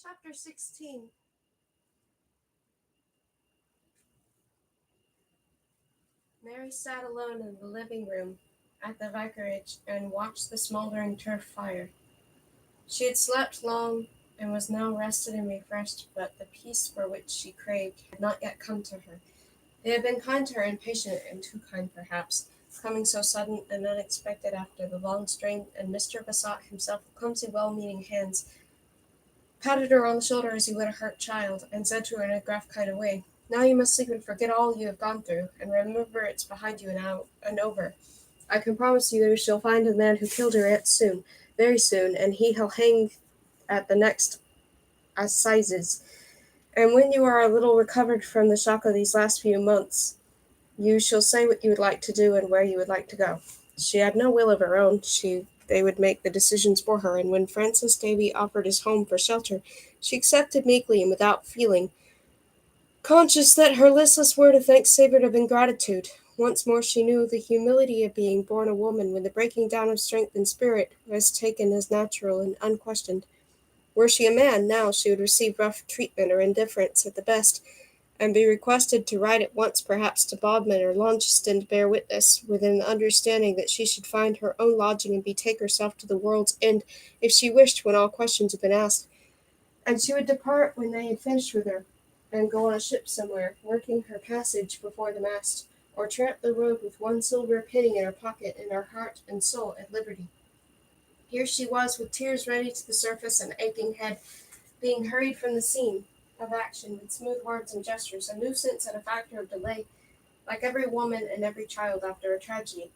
Chapter 16. Mary sat alone in the living room at the vicarage and watched the smoldering turf fire. She had slept long and was now rested and refreshed, but the peace for which she craved had not yet come to her. They had been kind to her and patient, and too kind perhaps, coming so sudden and unexpected after the long strain, and Mr. Besot himself, with clumsy, well-meaning hands, patted her on the shoulder as he would a hurt child, and said to her in a gruff kind of way, "Now you must sleep and forget all you have gone through, and remember it's behind you and out and over. I can promise you she'll find the man who killed her aunt soon, very soon, and he'll hang at the next assizes. And when you are a little recovered from the shock of these last few months, you shall say what you would like to do and where you would like to go." She had no will of her own. They would make the decisions for her, and when Francis Davy offered his home for shelter, she accepted meekly and without feeling, conscious that her listless word of thanks savoured of ingratitude. Once more she knew the humility of being born a woman, when the breaking down of strength and spirit was taken as natural and unquestioned. Were she a man, now, she would receive rough treatment or indifference at the best, and be requested to ride at once perhaps to Bodmin or Launceston to bear witness, within the understanding that she should find her own lodging and betake herself to the world's end, if she wished, when all questions had been asked. And she would depart when they had finished with her, and go on a ship somewhere, working her passage before the mast, or tramp the road with one silver penny in her pocket and her heart and soul at liberty. Here she was, with tears ready to the surface and aching head, being hurried from the scene of action with smooth words and gestures, a nuisance and a factor of delay, like every woman and every child after a tragedy.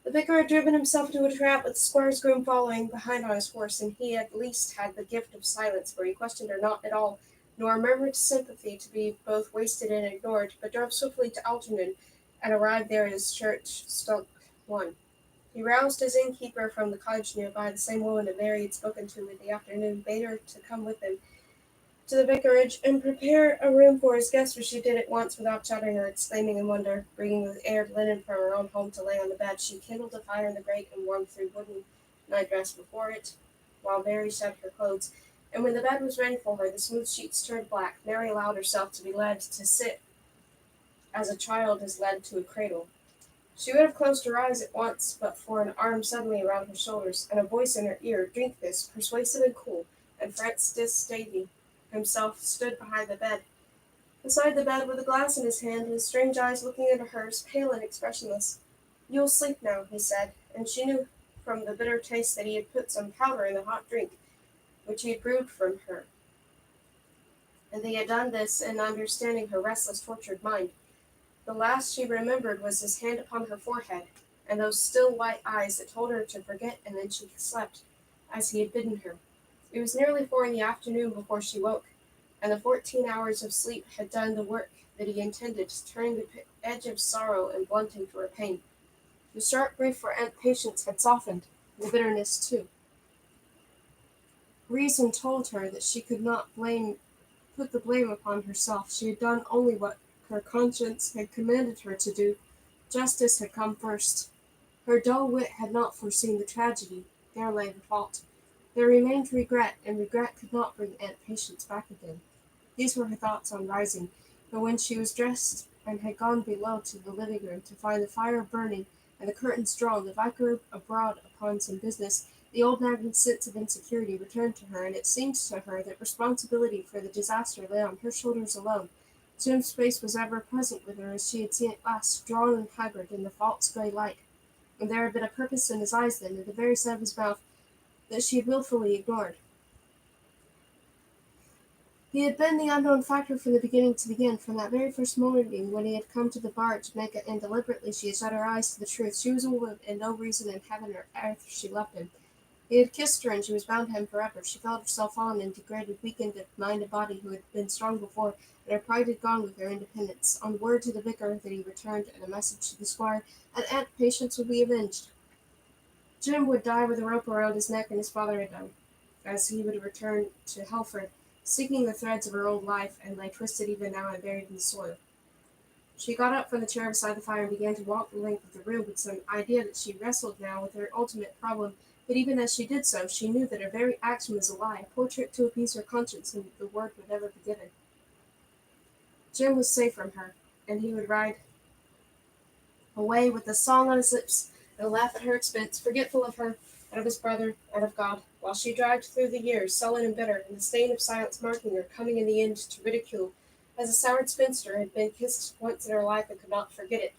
The vicar had driven himself into a trap, with the squire's groom following behind on his horse, and he at least had the gift of silence, for he questioned her not at all, nor murmured sympathy to be both wasted and ignored, but drove swiftly to Algernon, and arrived there at his church stunk one. He roused his innkeeper from the cottage near by, the same woman that Mary had spoken to in the afternoon, bade her to come with him to the vicarage, and prepare a room for his guest, which she did at once without shuddering or exclaiming in wonder. Bringing the aired linen from her own home to lay on the bed, she kindled a fire in the grate and warmed through wooden nightdress before it, while Mary shed her clothes. And when the bed was ready for her, the smooth sheets turned black, Mary allowed herself to be led to sit as a child is led to a cradle. She would have closed her eyes at once, but for an arm suddenly around her shoulders, and a voice in her ear, "Drink this," persuasive and cool, and Francis Davy himself stood beside the bed with a glass in his hand, his strange eyes looking into hers, pale and expressionless. "You'll sleep now," he said, and she knew from the bitter taste that he had put some powder in the hot drink which he had brewed for her, and they had done this in understanding her restless, tortured mind. The last she remembered was his hand upon her forehead, and those still white eyes that told her to forget, and then she slept, as he had bidden her. It was nearly 4 in the afternoon before she woke, and the 14 hours of sleep had done the work that he intended, turning the edge of sorrow and blunting to her pain. The sharp grief for Aunt Patience had softened the bitterness too. Reason told her that she could not put the blame upon herself. She had done only what her conscience had commanded her to do. Justice had come first. Her dull wit had not foreseen the tragedy. There lay the fault. There remained regret, and regret could not bring Aunt Patience back again. These were her thoughts on rising, but when she was dressed and had gone below to the living room to find the fire burning and the curtains drawn, the vicar abroad upon some business, the old nagging sense of insecurity returned to her, and it seemed to her that responsibility for the disaster lay on her shoulders alone. Jim's face was ever present with her as she had seen it last, drawn and haggard in the false grey light, and there had been a purpose in his eyes then, in the very set of his mouth, that she had wilfully ignored. He had been the unknown factor from the beginning to the end, from that very first morning when he had come to the bar to make it, and deliberately she had shut her eyes to the truth. She was a woman, and no reason in heaven or earth she loved him. He had kissed her, and she was bound to him forever. She felt herself fallen and degraded, weakened of mind and body, who had been strong before, and her pride had gone with her independence. On word to the vicar that he returned, and a message to the squire, and Aunt Patience would be avenged. Jim would die with a rope around his neck, and his father had done, as he would return to Helford, seeking the threads of her old life, and lay twisted even now and buried in the soil. She got up from the chair beside the fire and began to walk the length of the room with some idea that she wrestled now with her ultimate problem, But even as she did so, she knew that her very action was a lie, a poor trick to appease her conscience, and that the word would never be given. Jim was safe from her, and he would ride away with a song on his lips and laugh at her expense, forgetful of her, and of his brother, and of God, while she dragged through the years, sullen and bitter, and the stain of silence marking her, coming in the end to ridicule, as a soured spinster had been kissed once in her life and could not forget it.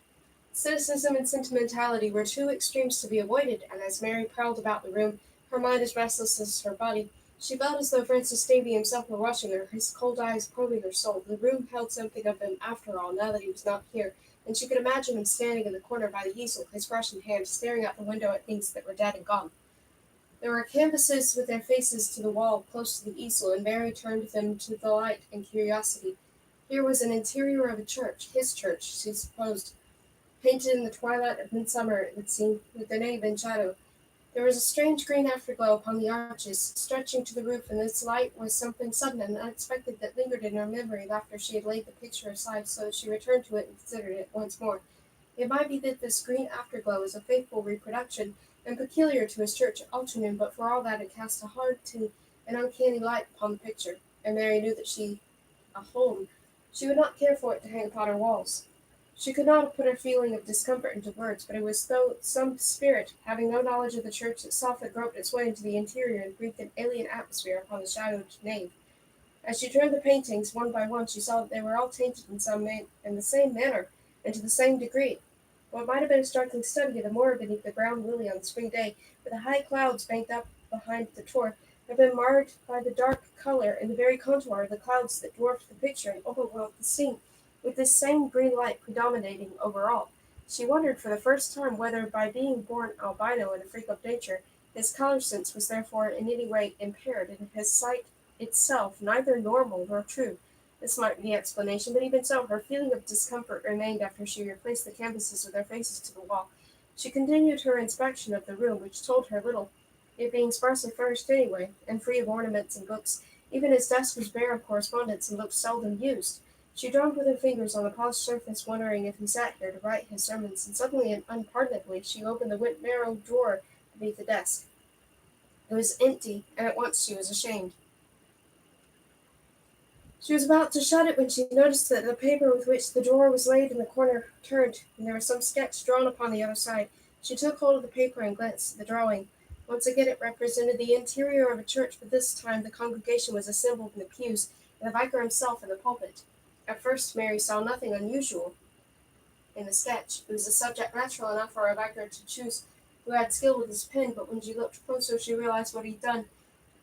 Cynicism and sentimentality were two extremes to be avoided, and as Mary prowled about the room, her mind as restless as her body, she felt as though Francis Davy himself were watching her, his cold eyes probing her soul. The room held something of him after all, now that he was not here, and she could imagine him standing in the corner by the easel, his brush in hand, staring out the window at things that were dead and gone. There were canvases with their faces to the wall close to the easel, and Mary turned them to the light and curiosity. Here was an interior of a church, his church, she supposed, painted in the twilight of midsummer, it would seem, with the nave in shadow. There was a strange green afterglow upon the arches, stretching to the roof, and this light was something sudden and unexpected that lingered in her memory after she had laid the picture aside, so that she returned to it and considered it once more. It might be that this green afterglow was a faithful reproduction, and peculiar to his church at Altrincham, but for all that it cast a hard and uncanny light upon the picture, and Mary knew that a home, she would not care for it to hang upon her walls. She could not have put her feeling of discomfort into words, but it was as though some spirit, having no knowledge of the church itself, had groped its way into the interior and breathed an alien atmosphere upon the shadowed nave. As she turned the paintings one by one, she saw that they were all tainted in the same manner and to the same degree. What might have been a startling study of the moor beneath the brown lily on the spring day, with the high clouds banked up behind the tor, had been marred by the dark color and the very contour of the clouds that dwarfed the picture and overwhelmed the scene, with this same green light predominating over all. She wondered for the first time whether, by being born albino and a freak of nature, his color sense was therefore in any way impaired, and his sight itself neither normal nor true. This might be the explanation, but even so, her feeling of discomfort remained after she replaced the canvases with their faces to the wall. She continued her inspection of the room, which told her little, it being sparsely furnished anyway, and free of ornaments and books. Even his desk was bare of correspondence and looked seldom used. She drummed with her fingers on the polished surface, wondering if he sat here to write his sermons, and suddenly and unpardonably she opened the narrow drawer beneath the desk. It was empty, and at once she was ashamed. She was about to shut it when she noticed that the paper with which the drawer was laid in the corner turned, and there was some sketch drawn upon the other side. She took hold of the paper and glanced at the drawing. Once again it represented the interior of a church, but this time the congregation was assembled in the pews, and the vicar himself in the pulpit. At first Mary saw nothing unusual in the sketch. It was a subject natural enough for a vicar to choose who had skill with his pen, but when she looked closer she realized what he'd done.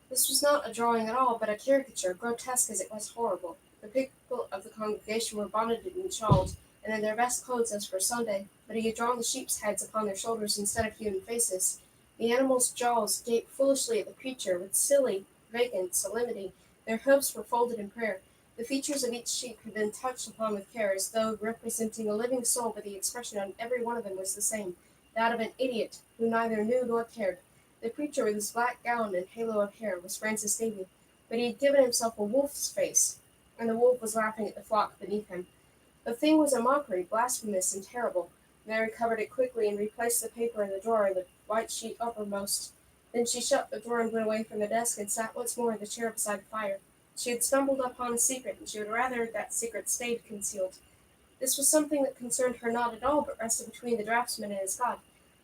This was not a drawing at all, but a caricature, grotesque as it was horrible. The people of the congregation were bonneted in shawls, and in their best clothes as for Sunday, but he had drawn the sheep's heads upon their shoulders instead of human faces. The animals' jaws gaped foolishly at the preacher with silly, vacant solemnity. Their hoofs were folded in prayer. The features of each sheep had been touched upon with care, as though representing a living soul, but the expression on every one of them was the same, that of an idiot who neither knew nor cared. The preacher, with his black gown and halo of hair, was Francis Davy, but he had given himself a wolf's face, and the wolf was laughing at the flock beneath him. The thing was a mockery, blasphemous and terrible. Mary covered it quickly and replaced the paper in the drawer, the white sheet uppermost. Then she shut the drawer and went away from the desk and sat once more in the chair beside the fire. She had stumbled upon a secret, and she would rather that secret stayed concealed. This was something that concerned her not at all, but rested between the draughtsman and his God.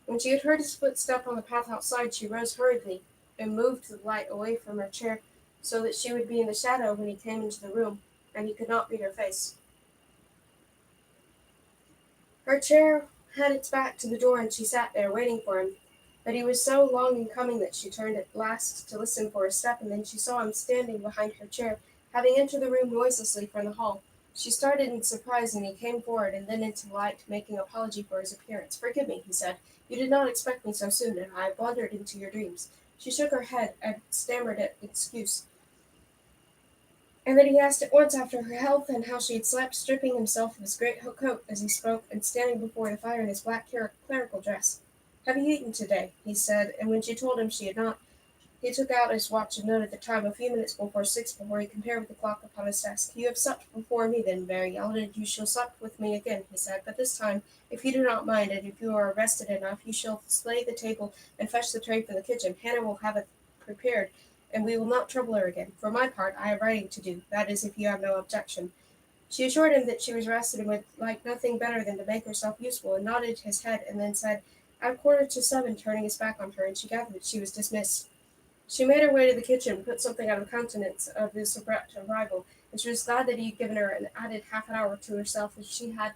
When she had heard his footstep on the path outside, she rose hurriedly and moved the light away from her chair so that she would be in the shadow when he came into the room, and he could not read her face. Her chair had its back to the door, and she sat there waiting for him. But he was so long in coming that she turned at last to listen for his step, and then she saw him standing behind her chair, having entered the room noiselessly from the hall. She started in surprise, and he came forward and then into the light, making apology for his appearance. "Forgive me," he said. "You did not expect me so soon, and I blundered into your dreams." She shook her head and stammered at excuse, and then he asked at once after her health and how she had slept, stripping himself of his great coat as he spoke, and standing before the fire in his black clerical dress. "Have you eaten today?" he said, and when she told him she had not, He took out his watch and noted the time a few minutes before 6 before he compared with the clock upon his desk. "You have supped before me, then, Mary Ellen, and you shall sup with me again," he said. "But this time, if you do not mind, and if you are rested enough, you shall lay the table and fetch the tray from the kitchen. Hannah will have it prepared, and we will not trouble her again. For my part, I have writing to do, that is, if you have no objection." She assured him that she was rested and would like nothing better than to make herself useful, and nodded his head, and then said, "At 6:15," turning his back on her, and she gathered that she was dismissed. She made her way to the kitchen, put something out of the countenance of his abrupt arrival, and she was glad that he had given her an added half an hour to herself, as she had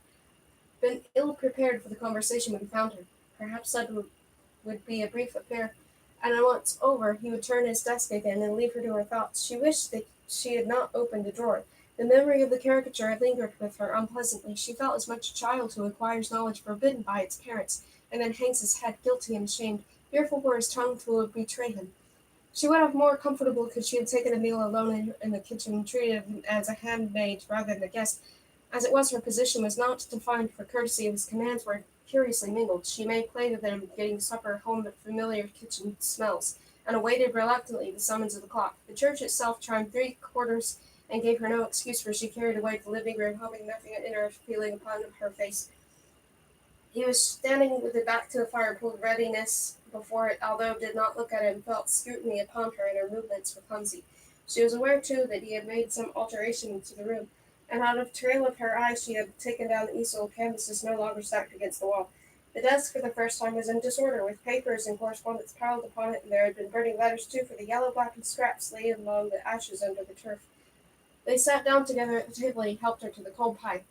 been ill prepared for the conversation when he found her. Perhaps such would be a brief affair, and once over, he would turn his desk again and leave her to her thoughts. She wished that she had not opened the drawer. The memory of the caricature had lingered with her unpleasantly. She felt as much a child who acquires knowledge forbidden by its parents, and then hangs his head guilty and ashamed, fearful for his tongue to betray him. She would have more comfortable could she have taken a meal alone in the kitchen and treated him as a handmaid rather than a guest. As it was, her position was not defined for courtesy, and his commands were curiously mingled. She made play with him getting supper home with familiar kitchen smells, and awaited reluctantly the summons of the clock. The church itself chimed 3 quarters and gave her no excuse, for she carried away to the living room, hoping nothing inner feeling upon her face. He was standing with her back to the fire, pulled readiness before it, although did not look at him, felt scrutiny upon her, and her movements were clumsy. She was aware, too, that he had made some alteration to the room, and out of trail of her eye she had taken down the easel of canvases no longer stacked against the wall. The desk, for the first time, was in disorder, with papers and correspondence piled upon it, and there had been burning letters, too, for the yellow-blackened scraps lay among the ashes under the turf. They sat down together at the table, and he helped her to the cold pie.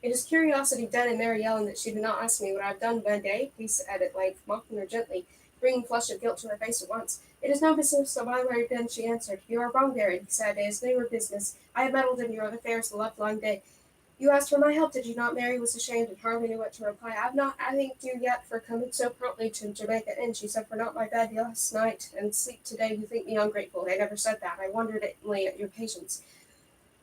"It is curiosity done in Mary Ellen that she did not ask me what I have done by day," he said at length, mocking her gently, bringing flush of guilt to her face at once. "It is no business of mine where then," she answered. "You are wrong, Mary," he said. "It is your business. I have meddled in your affairs the livelong day. You asked for my help, did you not?" Mary was ashamed and hardly knew what to reply. "I have not thanked you yet for coming so promptly to Jamaica Inn," she said. "For not my bed last night and sleep today, you think me ungrateful. I never said that. I wondered only at your patience.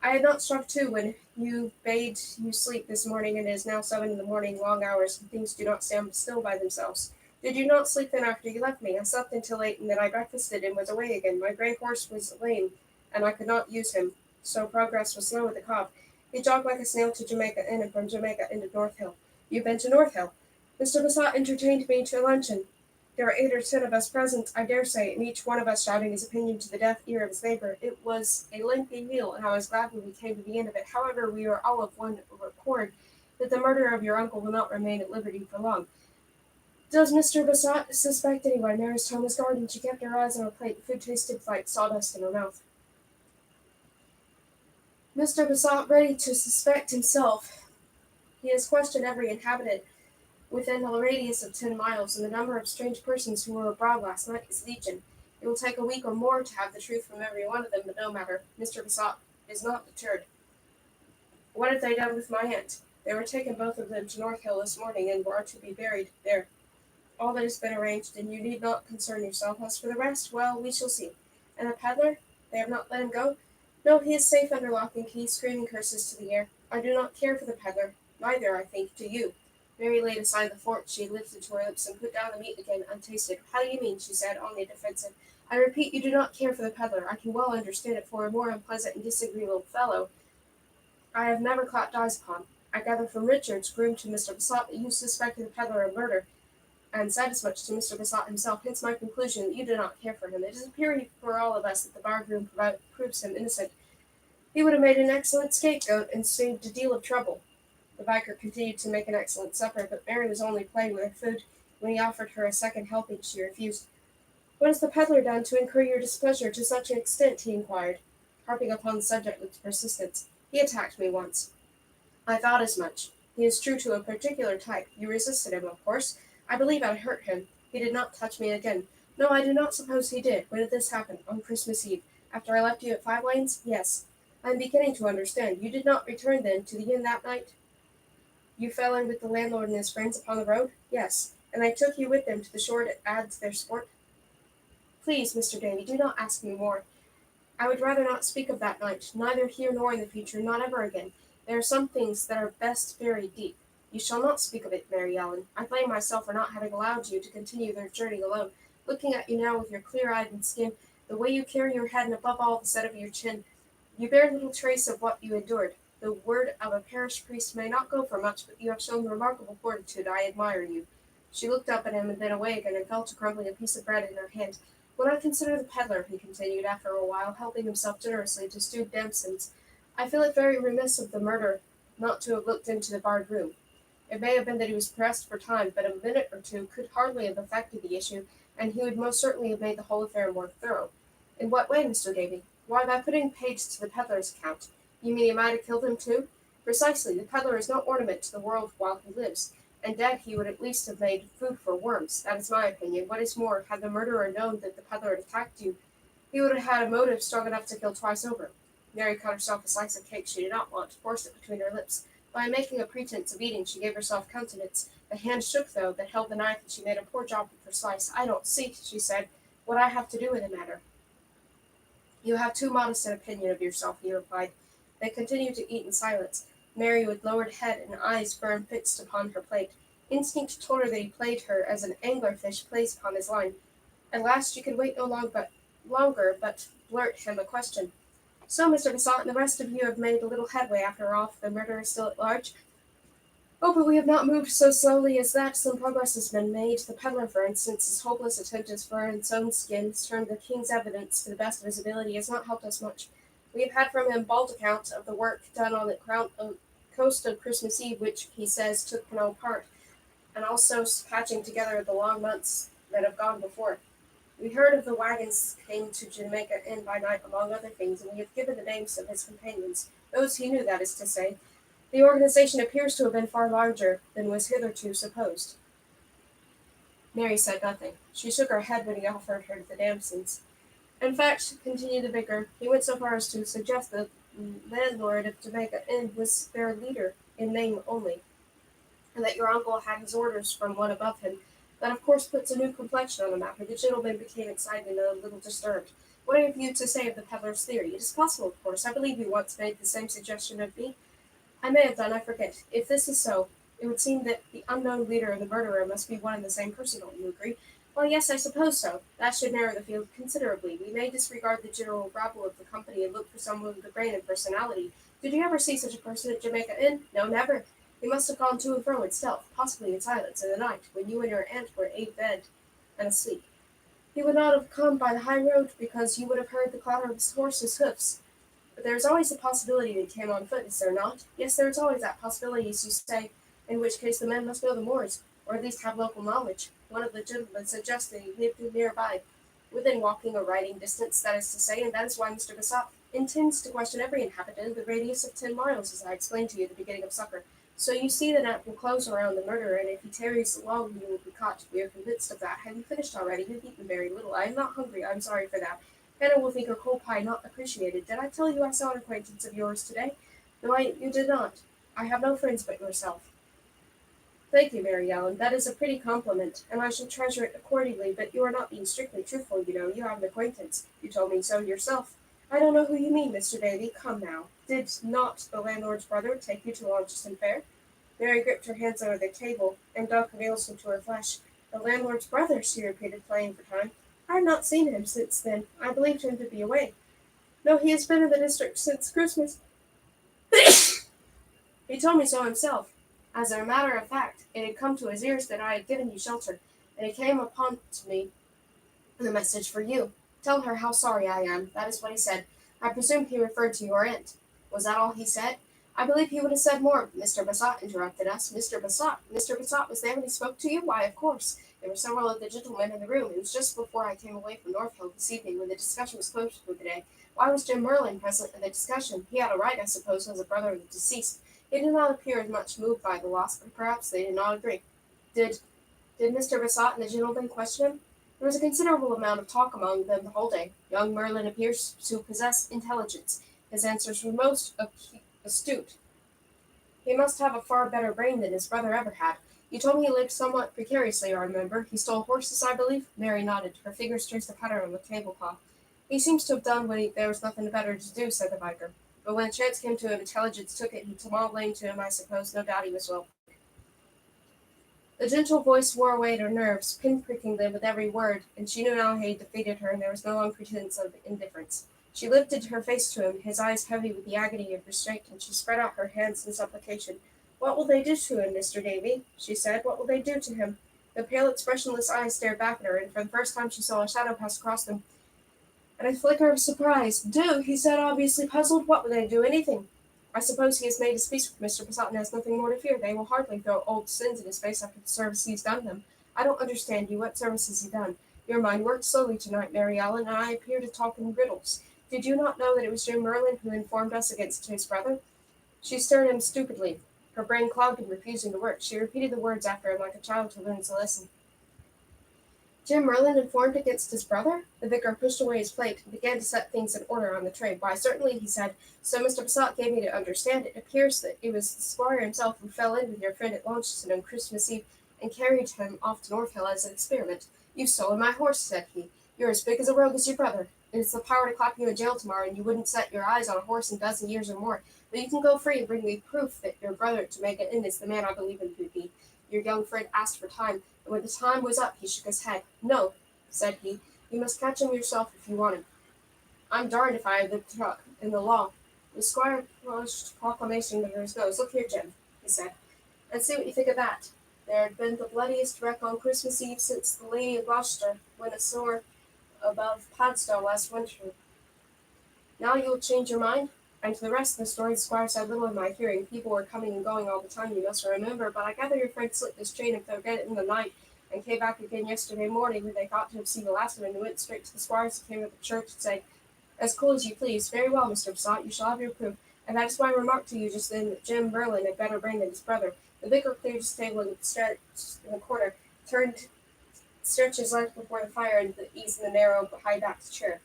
I had not struck 2 when you bade you sleep this morning, and it is now 7 in the morning, long hours, and things do not stand still by themselves. Did you not sleep then after you left me? I slept until 8, and then I breakfasted and was away again. My gray horse was lame, and I could not use him, so progress was slow with the cob. He jogged like a snail to Jamaica Inn, and from Jamaica into North Hill. You've been to North Hill? Mr. Bassett entertained me to luncheon. There were 8 or 10 of us present, I dare say, and each one of us shouting his opinion to the deaf ear of his neighbor. It was a lengthy meal, and I was glad when we came to the end of it. However, we were all of one accord that the murderer of your uncle will not remain at liberty for long. Does Mr. Bassett suspect anyone?" Mary's tone was guarded, and she kept her eyes on her plate. The food tasted like sawdust in her mouth. "Mr. Bassett ready to suspect himself. He has questioned every inhabitant within a radius of 10 miles, and the number of strange persons who were abroad last night is legion. It will take a week or more to have the truth from every one of them, but no matter. Mr. Bassett is not deterred. What have they done with my aunt? They were taken both of them to North Hill this morning, and are to be buried there. All that has been arranged, and you need not concern yourself. As for the rest, well, we shall see. And the peddler? They have not let him go? No, he is safe under lock and key, screaming curses to the air. I do not care for the peddler. Neither, I think, do you." Mary laid aside the fork she had lifted to her lips and put down the meat again, untasted. "How do you mean?" she said, on the defensive. "I repeat, you do not care for the peddler. I can well understand it, for a more unpleasant and disagreeable fellow I have never clapped eyes upon. I gather from Richard's groom to Mr. Bassett that you suspected the peddler of murder, and said as much to Mr. Bassett himself. Hence my conclusion that you do not care for him. It is a pity for all of us that the bar-groom proves him innocent. He would have made an excellent scapegoat, and saved a deal of trouble." The vicar continued to make an excellent supper, but Mary was only playing with her food. When he offered her a second helping, she refused. "What has the peddler done to incur your displeasure to such an extent?" he inquired, harping upon the subject with persistence. "He attacked me once." "I thought as much. He is true to a particular type. You resisted him, of course. I believe I hurt him. He did not touch me again. No, I do not suppose he did. When did this happen? On Christmas Eve. After I left you at 5 Lanes? Yes. I am beginning to understand. You did not return, then, to the inn that night? You fell in with the landlord and his friends upon the road? Yes. And they took you with them to the shore to add to their sport? Please, Mr. Davy, do not ask me more. I would rather not speak of that night, neither here nor in the future, not ever again. There are some things that are best buried deep. You shall not speak of it, Mary Ellen. I blame myself for not having allowed you to continue their journey alone. Looking at you now with your clear-eyed and skin, The way you carry your head, and above all, the set of your chin. You bear little trace of what you endured. The word of a parish priest may not go for much, but you have shown remarkable fortitude. I admire you." She looked up at him and then away again, and fell to crumbling a piece of bread in her hand. "When I consider the peddler," he continued after a while, helping himself generously to stewed damsons, "I feel it very remiss of the murderer not to have looked into the barred room. It may have been that he was pressed for time, but a minute or two could hardly have affected the issue, and he would most certainly have made the whole affair more thorough." "In what way, Mr. Davy?" "Why, by putting paid to the peddler's account." "You mean he might have killed him too?" "Precisely. The peddler is no ornament to the world while he lives, and dead he would at least have made food for worms. That is my opinion. What is more, had the murderer known that the peddler had attacked you, he would have had a motive strong enough to kill twice over." Mary cut herself a slice of cake she did not want, forced it between her lips. By making a pretence of eating, she gave herself countenance. The hand shook, though, that held the knife, and she made a poor job of her slice. "I don't see," she said, "what I have to do with the matter." "You have too modest an opinion of yourself," he replied. They continued to eat in silence, Mary with lowered head and eyes firm fixed upon her plate. Instinct told her that he played her as an angler-fish plays upon his line. At last she could wait no longer, but blurt him a question. "So, Mr. Besant and the rest of you have made a little headway after all. The murderer is still at large?" "Oh, but we have not moved so slowly as that. Some progress has been made. The peddler, for instance, his hopeless attempt as fur and sewn skins, turned the king's evidence to the best of his ability, has not helped us much. We have had from him bald account of the work done on the coast of Christmas Eve, which, he says, took no part, and also patching together the long months that have gone before. We heard of the wagons came to Jamaica Inn by night, among other things, and we have given the names of his companions, those he knew, that is to say. The organization appears to have been far larger than was hitherto supposed." Mary said nothing. She shook her head when he offered her the damsons. "In fact," continued the vicar, "he went so far as to suggest that the landlord of Jamaica Inn was their leader in name only, and that your uncle had his orders from one above him. That of course puts a new complexion on the matter." The gentleman became excited and a little disturbed. "What have you to say of the peddler's theory? It is possible, of course. I believe you once made the same suggestion of me." "I may have done, I forget. If this is so, it would seem that the unknown leader and the murderer must be one and the same person. Don't you agree?" "Well, yes, I suppose so. That should narrow the field considerably. We may disregard the general rabble of the company and look for someone with a brain and personality. Did you ever see such a person at Jamaica Inn?" "No, never. He must have gone to and fro in stealth, possibly in silence, in the night, when you and your aunt were abed and asleep. He would not have come by the high road, because you would have heard the clatter of his horse's hoofs. But there is always the possibility that he came on foot, is there not?" "Yes, there is always that possibility, as you say, in which case the men must know the moors, or at least have local knowledge. One of the gentlemen suggests that he lived near by, within walking or riding distance, that is to say, and that is why Mr. Besant intends to question every inhabitant of the radius of 10 miles, as I explained to you at the beginning of supper. So you see the net will close around the murderer, and if he tarries long he will be caught. We are convinced of that. Have you finished already? You've eaten very little. I am not hungry. I am sorry for that. Hannah will think her cold pie not appreciated. Did I tell you I saw an acquaintance of yours today?" "No, you did not. I have no friends but yourself." "Thank you, Mary Ellen. That is a pretty compliment, and I shall treasure it accordingly. But you are not being strictly truthful, you know. You have an acquaintance. You told me so yourself." "I don't know who you mean, Mr. Davy. Come now. Did not the landlord's brother take you to Launceston Fair?" Mary gripped her hands under the table, and dug her nails into her flesh. "The landlord's brother," she repeated, playing for time. "I have not seen him since then. I believed him to be away." "No, he has been in the district since Christmas. He told me so himself. As a matter of fact, it had come to his ears that I had given you shelter, and he came upon to me with a message for you. 'Tell her how sorry I am.' That is what he said. I presume he referred to your aunt." "Was that all he said?" "I believe he would have said more, but Mr. Besant interrupted us." "Mr. Besant! Mr. Besant was there when he spoke to you? Why, of course. There were several of the gentlemen in the room. It was just before I came away from North Hill this evening, when the discussion was closed for the day. Why was Jim Merlin present in the discussion? He had a right, I suppose, as a brother of the deceased. He did not appear as much moved by the loss, but perhaps they did not agree." Did did Mr. Besant and the gentleman question him?" "There was a considerable amount of talk among them the whole day. Young Merlin appears to possess intelligence. His answers were most astute. He must have a far better brain than his brother ever had. You told me he lived somewhat precariously, I remember. He stole horses, I believe?" Mary nodded. Her fingers traced a pattern on the tablecloth. "He seems to have done when there was nothing better to do," said the vicar. "But when a chance came to him, intelligence took it. He small blame to him, I suppose. No doubt he was well The gentle voice wore away at her nerves, pinpricking them with every word, and she knew now he had defeated her, and there was no longer pretense of indifference. She lifted her face to him, his eyes heavy with the agony of restraint, and she spread out her hands in supplication. "What will they do to him, Mr. Davy?" she said. "What will they do to him?" The pale, expressionless eyes stared back at her, and for the first time she saw a shadow pass across them, and a flicker of surprise. "Do?" he said, obviously puzzled. "What will they do? Anything. I suppose he has made his peace with Mr. Posset and has nothing more to fear. They will hardly throw old sins in his face after the service he's done them." "I don't understand you. What service has he done?" "Your mind worked slowly tonight, Mary Ellen, and I appear to talk in riddles. Did you not know that it was Jim Merlin who informed us against his brother?" She stared at him stupidly, her brain clogged and refusing to work. She repeated the words after him like a child who learns a lesson. "Jim Merlin informed against his brother?" The vicar pushed away his plate and began to set things in order on the tray. "Why, certainly," he said. "So Mr. Posset gave me to understand. It appears that it was the squire himself who fell in with your friend at Launceston on Christmas Eve and carried him off to North Hill as an experiment. 'You've stolen my horse,' said he. 'You're as big as a rogue as your brother. It's the power to clap you in jail tomorrow, and you wouldn't set your eyes on a horse in a dozen years or more. But you can go free and bring me proof that your brother at Jamaica Inn is the man I believe him to be.' Your young friend asked for time, and when the time was up he shook his head. 'No,' said he, 'you must catch him yourself if you want him. I'm darned if I have the truck in the law.' The squire pushed proclamation under his nose. 'Look here, Jim,' he said, 'and see what you think of that. There had been the bloodiest wreck on Christmas Eve since the Lady of Gloucester went ashore above Padstow last winter. Now you'll change your mind?' And to the rest of the story the squire said little in my hearing. People were coming and going all the time, you must remember, but I gather your friend slipped his chain and forgot it in the night, and came back again yesterday morning when they thought to have seen the last of him, and went straight to the squire's and came at the church and said, 'As cool as you please. Very well, Mr. Posset, you shall have your proof.' And that is why I remarked to you just then that Jim Merlin had better brain than his brother." The vicar cleared his table and stretched in the corner, stretched his legs before the fire and eased in the narrow, high-backed chair.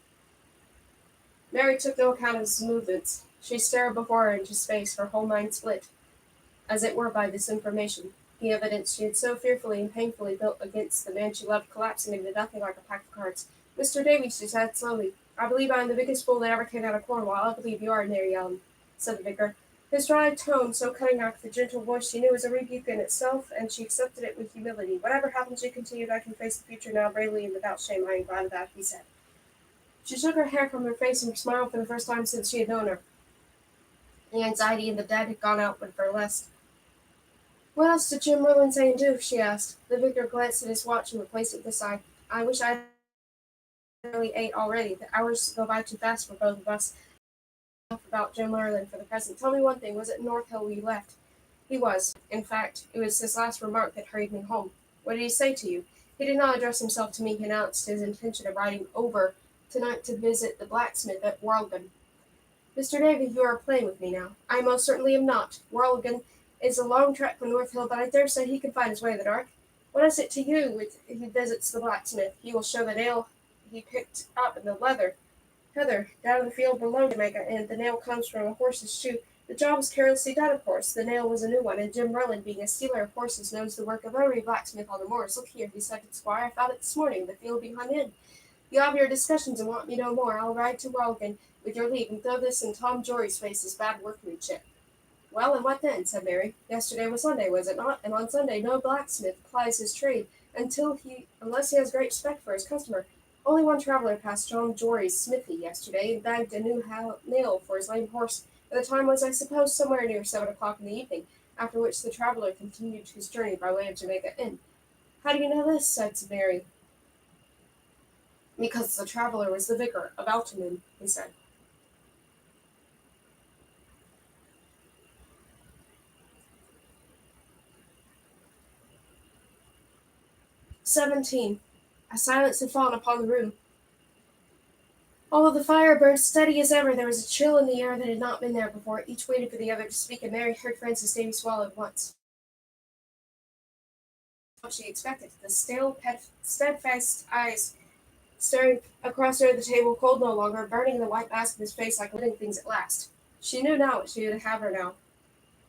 Mary took no account of his movements. She stared before her into his face, her whole mind split, as it were, by this information. The evidence she had so fearfully and painfully built against the man she loved collapsing into nothing like a pack of cards. "Mr. Davy," she said slowly, "I believe I am the biggest fool that ever came out of Cornwall. I believe you are, Mary Ellen," said the vicar. His dry tone, so cutting out the gentle voice she knew was a rebuke in itself, and she accepted it with humility. "Whatever happens," she continued, "I can face the future now bravely and without shame. I am glad of that," he said. She shook her hair from her face and smiled for the first time since she had known her. The anxiety in the dead had gone out with her less. "What else did Jim Merlin say and do?" she asked. The vicar glanced at his watch and replaced it with a sigh. "I wish I had nearly 8 already. The hours go by too fast for both of us. Enough about Jim Merlin for the present. Tell me one thing. Was it in North Hill you left?" "He was. In fact, it was his last remark that hurried me home." "What did he say to you?" "He did not address himself to me. He announced his intention of riding over tonight to visit the blacksmith at Warlegan." "Mr. Davy, you are playing with me now." "I most certainly am not. Warlegan is a long trek from North Hill, but I dare say he can find his way in the dark. What is it to you if he visits the blacksmith? He will show the nail he picked up in the heather down in the field below Jamaica, and the nail comes from a horse's shoe. The job was carelessly done, of course. The nail was a new one, and Jim Merlin, being a stealer of horses, knows the work of every blacksmith on the moors. Look here," he said to the squire, "I found it this morning, the field behind the inn. You have your discussions and want me no more. I'll ride to Warlegan, with your leave, and throw this in Tom Jory's face as bad workmanship." "Well, and what then?" said Mary. "Yesterday was Sunday, was it not? And on Sunday no blacksmith plies his trade unless he has great respect for his customer. Only one traveller passed John Jory's smithy yesterday, and bagged a new nail for his lame horse, and the time was, I suppose, somewhere near 7 o'clock in the evening, after which the traveller continued his journey by way of Jamaica Inn." "How do you know this?" said Mary. "Because the traveller was the vicar of Altamont," he said. 17. A silence had fallen upon the room. Although the fire burned steady as ever, there was a chill in the air that had not been there before. Each waited for the other to speak, and Mary heard Francis Davy swallow at once. What she expected. The stale, steadfast eyes staring across her at the table, cold no longer, burning in the white mask of his face like living things at last. She knew now what she would have her now.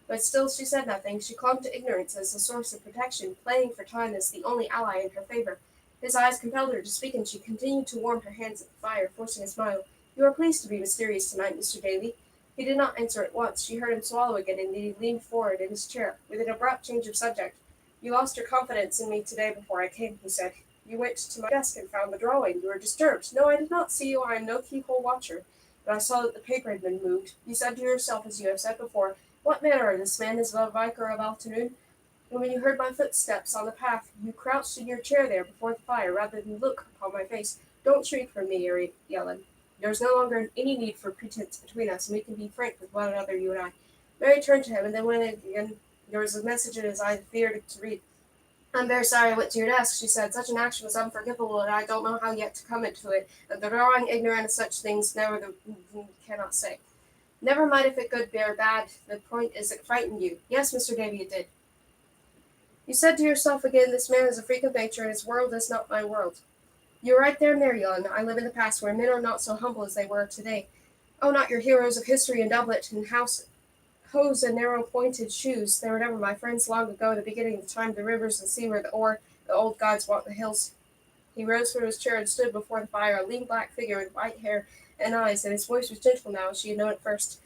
But still she said nothing. She clung to ignorance as a source of protection, playing for time as the only ally in her favor. His eyes compelled her to speak, and she continued to warm her hands at the fire, forcing a smile. "You are pleased to be mysterious tonight, Mr. Davy." He did not answer at once. She heard him swallow again, and he leaned forward in his chair, with an abrupt change of subject. You lost your confidence in me today before I came, he said. You went to my desk and found the drawing. You were disturbed. No, I did not see you. I am no keyhole watcher. But I saw that the paper had been moved. You said to yourself, as you have said before, what manner of this man is the vicar of Altoon? And when you heard my footsteps on the path, you crouched in your chair there before the fire rather than look upon my face. Don't shrink from me, Yellen. There is no longer any need for pretense between us, and we can be frank with one another, you and I. Mary turned to him, and then went in again. There was a message in his eye that feared to read. I'm very sorry I went to your desk, she said. Such an action was unforgivable, and I don't know how yet to come into it. And the drawing ignorant of such things cannot say. Never mind if it good or bad. The point is it frightened you. Yes, Mr. Davy, it did. You said to yourself again, this man is a freak of nature, and his world is not my world. You're right there, Marion. I live in the past where men are not so humble as they were today. Oh, not your heroes of history and doublet and hose and narrow-pointed shoes. They were never my friends long ago, the beginning of the time, the rivers and sea where the old gods walked the hills. He rose from his chair and stood before the fire, a lean black figure with white hair and eyes, and his voice was gentle now as she had known it first.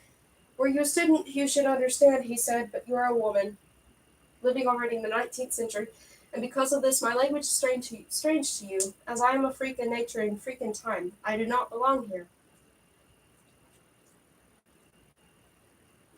Were you a student, you should understand, he said, but you are a woman, living already in the 19th century, and because of this my language is strange to you, as I am a freak in nature and freak in time. I do not belong here.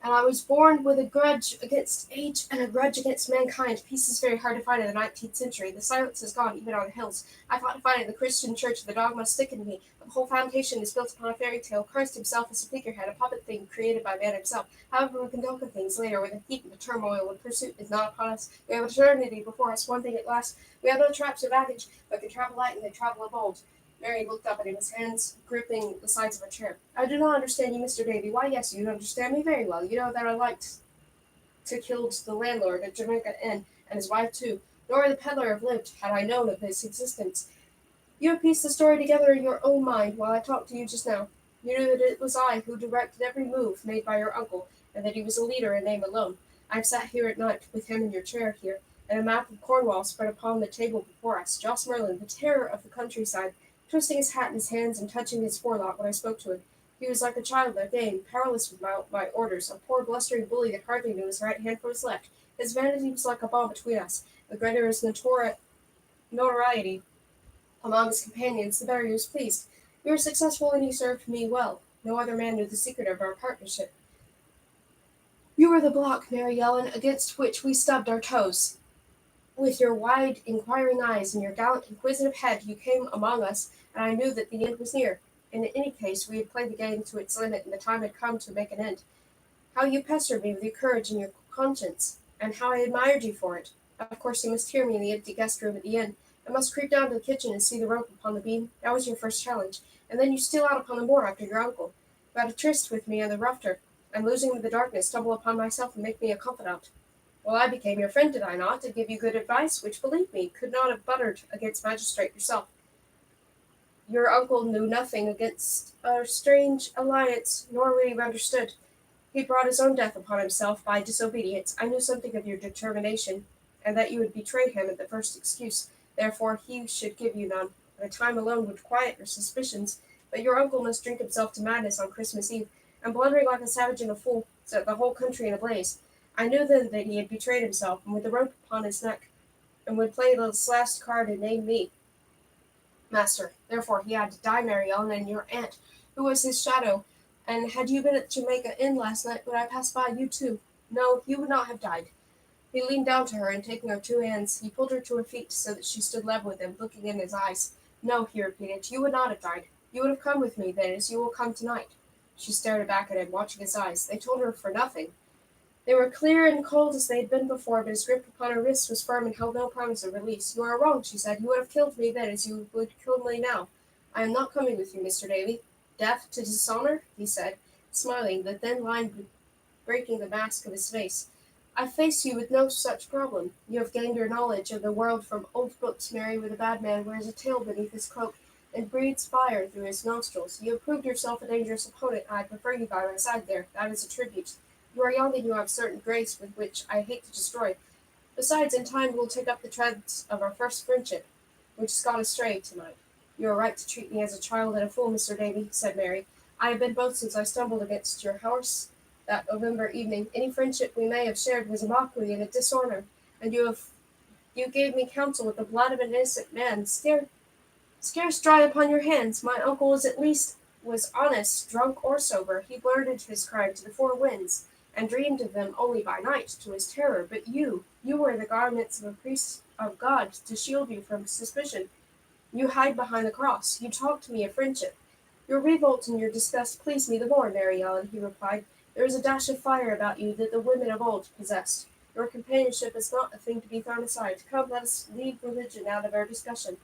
And I was born with a grudge against age and a grudge against mankind. Peace is very hard to find in the 19th century. The silence is gone, even on the hills. I fought to find it in the Christian church. The dogma stick in me. The whole foundation is built upon a fairy tale. Christ himself is a figurehead, a puppet thing created by man himself. However, we can talk of things later, when the heat and the turmoil and pursuit is not upon us. We have eternity before us, one thing at last. We have no traps or baggage, but can travel light and they travel of old. Mary looked up at him, his hands gripping the sides of her chair. I do not understand you, Mr. Davy. Why, yes, you understand me very well. You know that I liked to kill the landlord at Jamaica Inn, and his wife too. Nor would the peddler have lived, had I known of his existence. You have pieced the story together in your own mind while I talked to you just now. You knew that it was I who directed every move made by your uncle, and that he was a leader in name alone. I have sat here at night with him in your chair here, and a map of Cornwall spread upon the table before us. Joss Merlin, the terror of the countryside, twisting his hat in his hands and touching his forelock when I spoke to him. He was like a child at a game, powerless with my orders, a poor blustering bully that hardly knew his right hand from his left. His vanity was like a bond between us. The greater his notoriety among his companions, the better he was pleased. We were successful, and he served me well. No other man knew the secret of our partnership. You were the block, Mary Ellen, against which we stubbed our toes. With your wide, inquiring eyes and your gallant, inquisitive head, you came among us, and I knew that the end was near. And in any case, we had played the game to its limit, and the time had come to make an end. How you pestered me with your courage and your conscience, and how I admired you for it. Of course, you must hear me in the empty guest room at the inn. I must creep down to the kitchen and see the rope upon the beam. That was your first challenge. And then you steal out upon the moor after your uncle. You had a tryst with me in the rufter, and losing in the darkness, stumble upon myself and make me a confidant. Well, I became your friend, did I not, to give you good advice, which, believe me, could not have buttered against magistrate yourself. Your uncle knew nothing against our strange alliance, nor would he have understood. He brought his own death upon himself by disobedience. I knew something of your determination, and that you would betray him at the first excuse. Therefore he should give you none, and a time alone would quiet your suspicions. But your uncle must drink himself to madness on Christmas Eve, and blundering like a savage and a fool, set the whole country in a blaze. I knew then that he had betrayed himself, and with the rope upon his neck, and would play this last card and name me master. Therefore he had to die, Mary Ellen, and your aunt, who was his shadow. And had you been at the Jamaica Inn last night, would I pass by you too? No, you would not have died. He leaned down to her, and taking her two hands, he pulled her to her feet so that she stood level with him, looking in his eyes. No, he repeated, you would not have died. You would have come with me then, as you will come tonight. She stared back at him, watching his eyes. They told her for nothing. They were clear and cold as they had been before, but his grip upon her wrist was firm and held no promise of release. You are wrong, she said. You would have killed me then, as you would kill me now. I am not coming with you, Mr. Davy. Death to dishonor? He said, smiling, the thin line breaking the mask of his face. I face you with no such problem. You have gained your knowledge of the world from old books, Mary, where the bad man wears a tail beneath his cloak and breathes fire through his nostrils. You have proved yourself a dangerous opponent, and I prefer you by my side there. That is a tribute. You are young, and you have certain grace with which I hate to destroy. Besides, in time we'll take up the treads of our first friendship, which has gone astray tonight. You are right to treat me as a child and a fool, Mr. Davy, said Mary. I have been both since I stumbled against your horse that November evening. Any friendship we may have shared was a mockery and a dishonor, and you have You gave me counsel with the blood of an innocent man. Scarce dry upon your hands. My uncle was honest, drunk or sober. He blurted his crime to the four winds, and dreamed of them only by night, to his terror. But you wear the garments of a priest of God to shield you from suspicion. You hide behind the cross. You talk to me of friendship. Your revolt and your disgust please me the more, Mary Ellen, he replied. There is a dash of fire about you that the women of old possessed. Your companionship is not a thing to be thrown aside. Come, let us leave religion out of our discussion.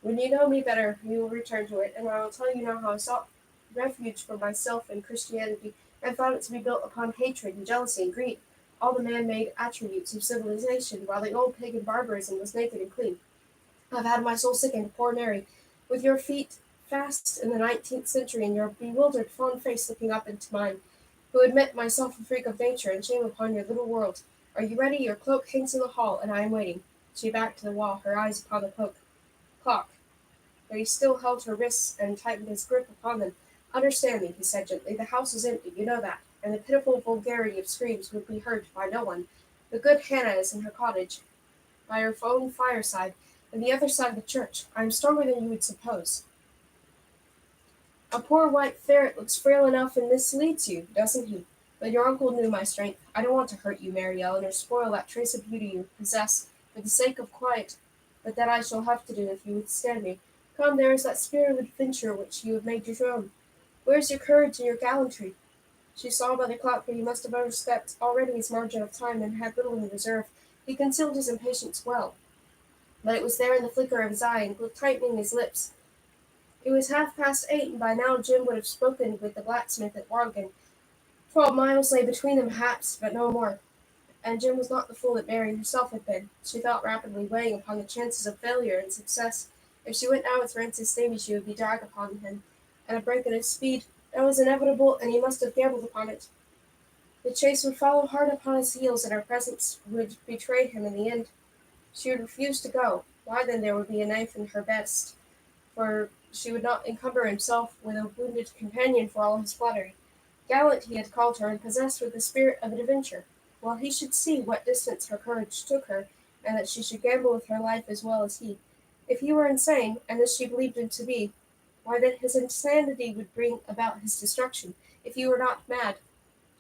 When you know me better, you will return to it, and I will tell you now how I sought refuge for myself in Christianity, and found it to be built upon hatred and jealousy and greed, all the man-made attributes of civilization, while the old pagan barbarism was naked and clean. I've had my soul sickened, poor Mary, with your feet fast in the 19th century, and your bewildered, fond face looking up into mine, who admit myself a freak of nature, and shame upon your little world. Are you ready? Your cloak hangs in the hall, and I am waiting. She backed to the wall, her eyes upon the clock, but he still held her wrists and tightened his grip upon them. Understand me, he said gently. The house is empty, you know that, and the pitiful vulgarity of screams would be heard by no one. The good Hannah is in her cottage, by her own fireside, on the other side of the church. I am stronger than you would suppose. A poor white ferret looks frail enough and misleads you, doesn't he? But your uncle knew my strength. I don't want to hurt you, Mary Ellen, or spoil that trace of beauty you possess for the sake of quiet, but that I shall have to do if you withstand me. Come, there is that spirit of adventure which you have made your own. Where is your courage and your gallantry? She saw by the clock that he must have overstepped already his margin of time and had little in reserve. He concealed his impatience well, but it was there in the flicker of his eye and tightening his lips. It was 8:30, and by now Jim would have spoken with the blacksmith at Wargan. 12 miles lay between them, perhaps, but no more. And Jim was not the fool that Mary herself had been. She thought rapidly, weighing upon the chances of failure and success. If she went now with Francis Davy, she would be dragged upon him at a breakneck speed. That was inevitable, and he must have gambled upon it. The chase would follow hard upon his heels, and her presence would betray him in the end. She would refuse to go. Why, then, there would be a knife in her breast, for she would not encumber himself with a wounded companion for all his flattery. Gallant he had called her, and possessed with the spirit of adventure. Well, he should see what distance her courage took her, and that she should gamble with her life as well as he. If he were insane, and this she believed him to be, why then his insanity would bring about his destruction. If he were not mad,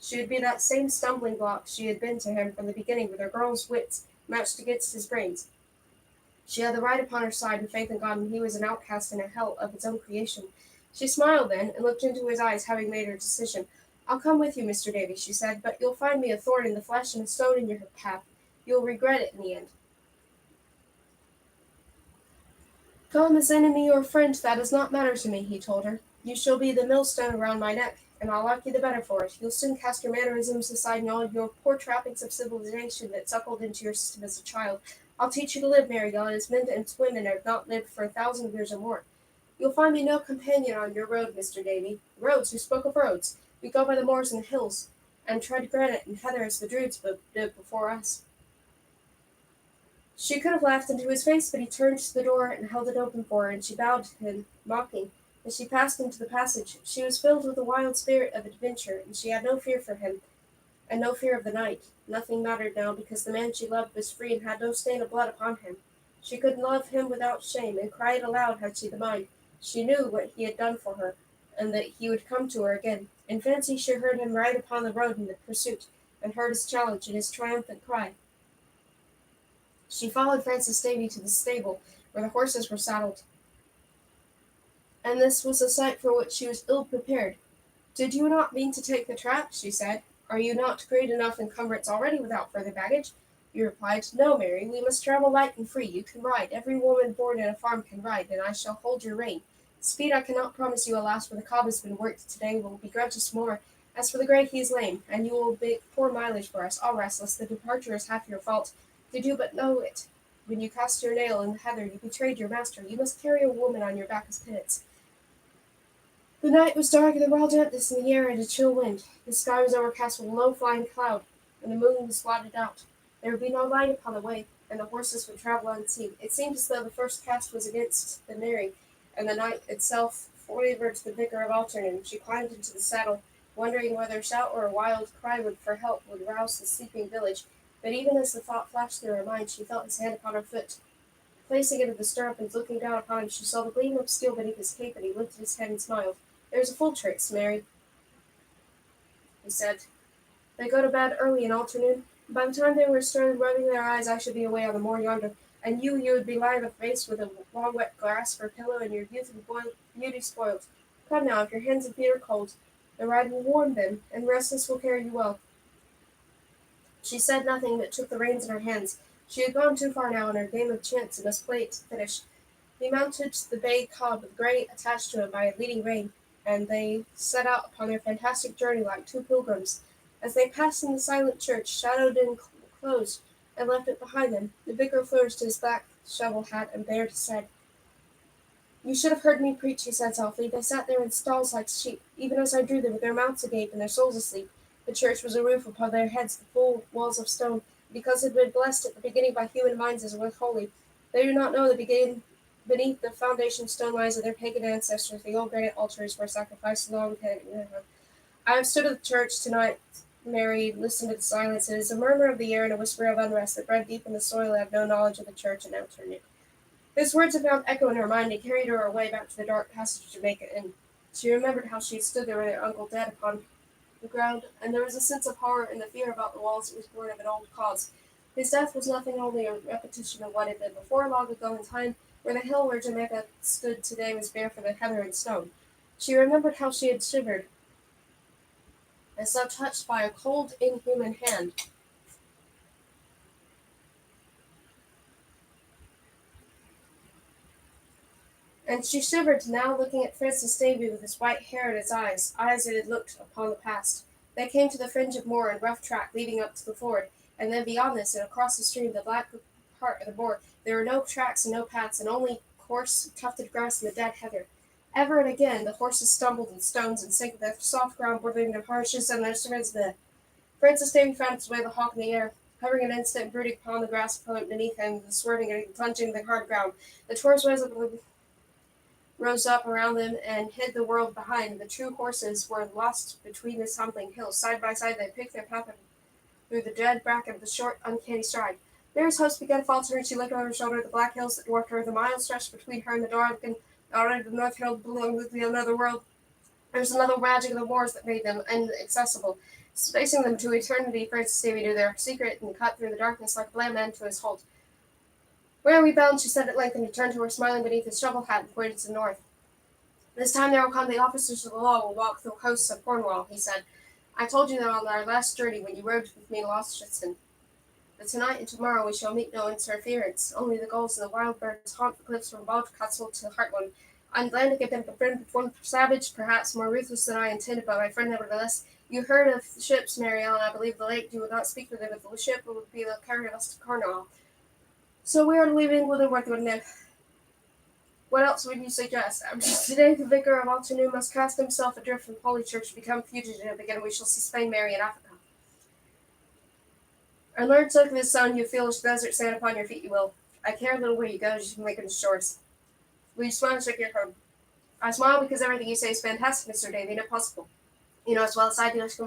she would be that same stumbling block she had been to him from the beginning, with her girl's wits matched against his brains. She had the right upon her side, and faith in God, and he was an outcast in a hell of his own creation. She smiled then, and looked into his eyes, having made her decision. I'll come with you, Mr. Davy, she said, but you'll find me a thorn in the flesh and a stone in your path. You'll regret it in the end. Come as enemy or friend, that does not matter to me, he told her. You shall be the millstone around my neck, and I'll like you the better for it. You'll soon cast your mannerisms aside and all your poor trappings of civilization that suckled into your system as a child. I'll teach you to live, Mary Ellen, as men and women have not lived for 1,000 years or more. You'll find me no companion on your road, Mr. Davy. Roads? Who spoke of roads? We go by the moors and the hills, and tread granite and heather as the Druids did before us. She could have laughed into his face, but he turned to the door and held it open for her, and she bowed to him, mocking. As she passed into the passage, she was filled with a wild spirit of adventure, and she had no fear for him, and no fear of the night. Nothing mattered now, because the man she loved was free and had no stain of blood upon him. She could love him without shame, and cry it aloud had she the mind. She knew what he had done for her, and that he would come to her again. In fancy she heard him ride upon the road in the pursuit, and heard his challenge and his triumphant cry. She followed Francis Davy to the stable, where the horses were saddled, and this was a sight for which she was ill prepared. Did you not mean to take the trap? She said. Are you not great enough encumbrance already without further baggage? You replied, No, Mary, we must travel light and free. You can ride. Every woman born in a farm can ride, and I shall hold your rein. Speed I cannot promise you, alas, for the cob has been worked today, will begrudge us more. As for the grey, he is lame, and you will make poor mileage for us, all restless. The departure is half your fault. Did you but know it? When you cast your nail in the heather, you betrayed your master. You must carry a woman on your back as penance. The night was dark, and the raw dampness in the air and a chill wind. The sky was overcast with a low flying cloud, and the moon was blotted out. There would be no light upon the way, and the horses would travel unseen. It seemed as though the first cast was against the Mary, and the night itself favored the vicar of Altrincham. She climbed into the saddle, wondering whether a shout or a wild cry for help would rouse the sleeping village. But even as the thought flashed through her mind, she felt his hand upon her foot. Placing it in the stirrup and looking down upon him, she saw the gleam of steel beneath his cape, and he lifted his head and smiled. "There's a full trace, Mary," he said. "They go to bed early in afternoon. By the time they were stirring, rubbing their eyes, I should be away on the moor yonder, and you would be lying face with a long wet grass for a pillow, and your youth and beauty spoilt. Come now, if your hands and feet are cold, the ride will warm them, and restless will carry you well." She said nothing, but took the reins in her hands. She had gone too far now in her game of chance, and must play it to finish. He mounted the bay cob with Gray attached to him by a leading rein, and they set out upon their fantastic journey like two pilgrims. As they passed in the silent church, shadowed and closed, and left it behind them, the vicar flourished his black shovel hat and bared his head. "You should have heard me preach," he said softly. "They sat there in stalls like sheep, even as I drew them, with their mouths agape and their souls asleep. The church was a roof upon their heads, the full walls of stone, because it had been blessed at the beginning by human minds as it was holy. They do not know that beneath the foundation stone lies of their pagan ancestors, the old granite altars where sacrifices long had. I have stood at the church tonight." Mary listened to the silence. It is a murmur of the air and a whisper of unrest that bred deep in the soil and had no knowledge of the church, and now turned it. His words had found echo in her mind and carried her away back to the dark passage of Jamaica Inn. She remembered how she had stood there with her uncle dead upon the ground, and there was a sense of horror and the fear about the walls that was born of an old cause. His death was nothing only a repetition of what had been before long ago in time, where the hill where Jamaica stood today was bare for the heather and stone. She remembered how she had shivered, as though touched by a cold, inhuman hand. And she shivered now, looking at Francis Davy with his white hair and his eyes that had looked upon the past. They came to the fringe of moor and rough track leading up to the ford, and then beyond this, and across the stream, the black part of the moor, there were no tracks and no paths, and only coarse, tufted grass and the dead heather. Ever and again, the horses stumbled in stones and sank the soft ground bordering the harshes and their servants bed. Francis Davy found his way the hawk in the air, hovering an instant, brooding upon the grass beneath him, swerving and plunging the hard ground. The torch rose up around them and hid the world behind. The true horses were lost between the tumbling hills. Side by side they picked their path through the dead bracken with a short, uncanny stride. Mary's host began to falter, and she looked over her shoulder at the black hills that dwarfed her. The miles stretched between her and the dark, and already the north hill belonged to another world. There was another magic of the moors that made them inaccessible. Spacing them to eternity, Francis Davy knew their secret and cut through the darkness like a blind man to his hold. "Where are we bound?" she said at length, and he turned to her, smiling beneath his shovel hat, and pointed to the north. "This time there will come the officers of the law will walk the coasts of Cornwall," he said. "I told you that on our last journey when you rode with me to Launceston. But tonight and tomorrow we shall meet no interference. Only the gulls and the wild birds haunt the cliffs from Baldcastle to Hartland. I'm glad to get them befriended with one savage, perhaps more ruthless than I intended, but my friend nevertheless. You heard of ships, Mary Ellen, I believe the lake. You would not speak to them, but the ship would be the carry us to Cornwall. So we are to leave England and work with them. What else would you suggest? Today the vicar of Altanu must cast himself adrift from Holy Church to become fugitive again. We shall see Spain, Mary, and Africa. And learn to look at the sun, you foolish desert sand upon your feet you will. I care little where you go, as you can make it shores. Will you smile and shake your head? I smile because everything you say is fantastic, Mr. Davy, and impossible. You know as well as I do, shall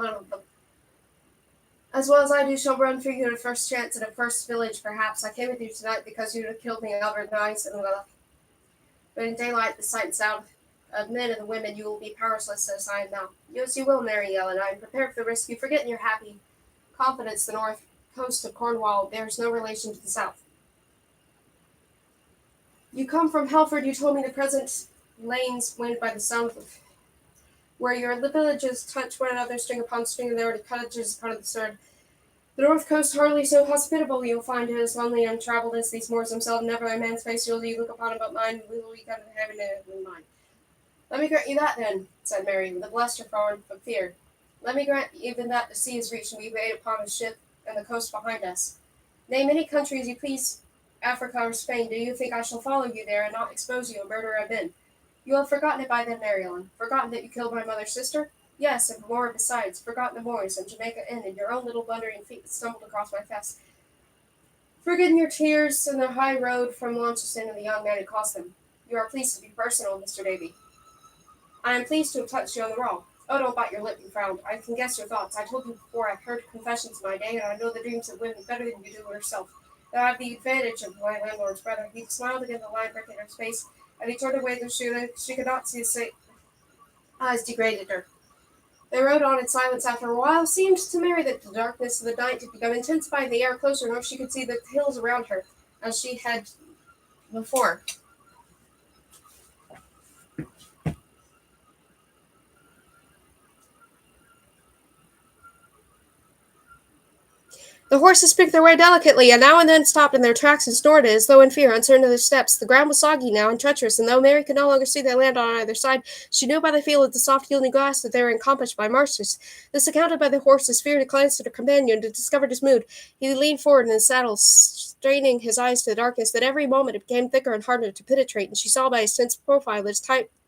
run for you to the first chance at a first village, perhaps. I came with you tonight because you would have killed me over nights and but in daylight, the sight and sound of men and the women, you will be powerless as I am now. Yes, you will, Mary Ellen. I am prepared for the risk. You forget in your happy confidence the north coast of Cornwall bears no relation to the south. You come from Helford, you told me the present lanes wind by the sound of where your villages touch one another, string upon string, and there are the cottages upon the third. The north coast hardly so hospitable, you'll find it as lonely and untraveled as these moors themselves. Never a man's face will you look upon it but mine, will we come to heaven in mine. Let me grant you that then, said Mary, with a bluster forward of fear. Let me grant even that the sea is reached and we wait upon a ship and the coast behind us. Name any country as you please, Africa or Spain. Do you think I shall follow you there and not expose you a murderer I've been? You have forgotten it by then, Mary Ellen. Forgotten that you killed my mother's sister? Yes, and more besides. Forgotten the Moors and Jamaica Inn and your own little blundering feet that stumbled across my fast. Forgetting your tears and the high road from Launceston and the young man who caused them. You are pleased to be personal, Mr. Davy. I am pleased to have touched you on the raw. Oh, don't bite your lip, he frowned. I can guess your thoughts. I told you before, I've heard confessions in my day, and I know the dreams of women better than you do yourself. Though I have the advantage of my landlord's brother. He smiled again, the line brick in her face, and he turned away so she could not see his eyes degraded her. They rode on in silence after a while. It seemed to Mary that the darkness of the night had become intensified, the air closer, and she could see the hills around her, as she had before. The horses picked their way delicately, and now and then stopped in their tracks and snorted, as though in fear, uncertain of their steps. The ground was soggy now and treacherous, and though Mary could no longer see their land on either side, she knew by the feel of the soft yielding grass that they were encompassed by marshes. This accounted by the horse's fear to glance at her companion, and discovered his mood. He leaned forward in his saddle, straining his eyes to the darkness, that every moment it became thicker and harder to penetrate, and she saw by his tense profile that his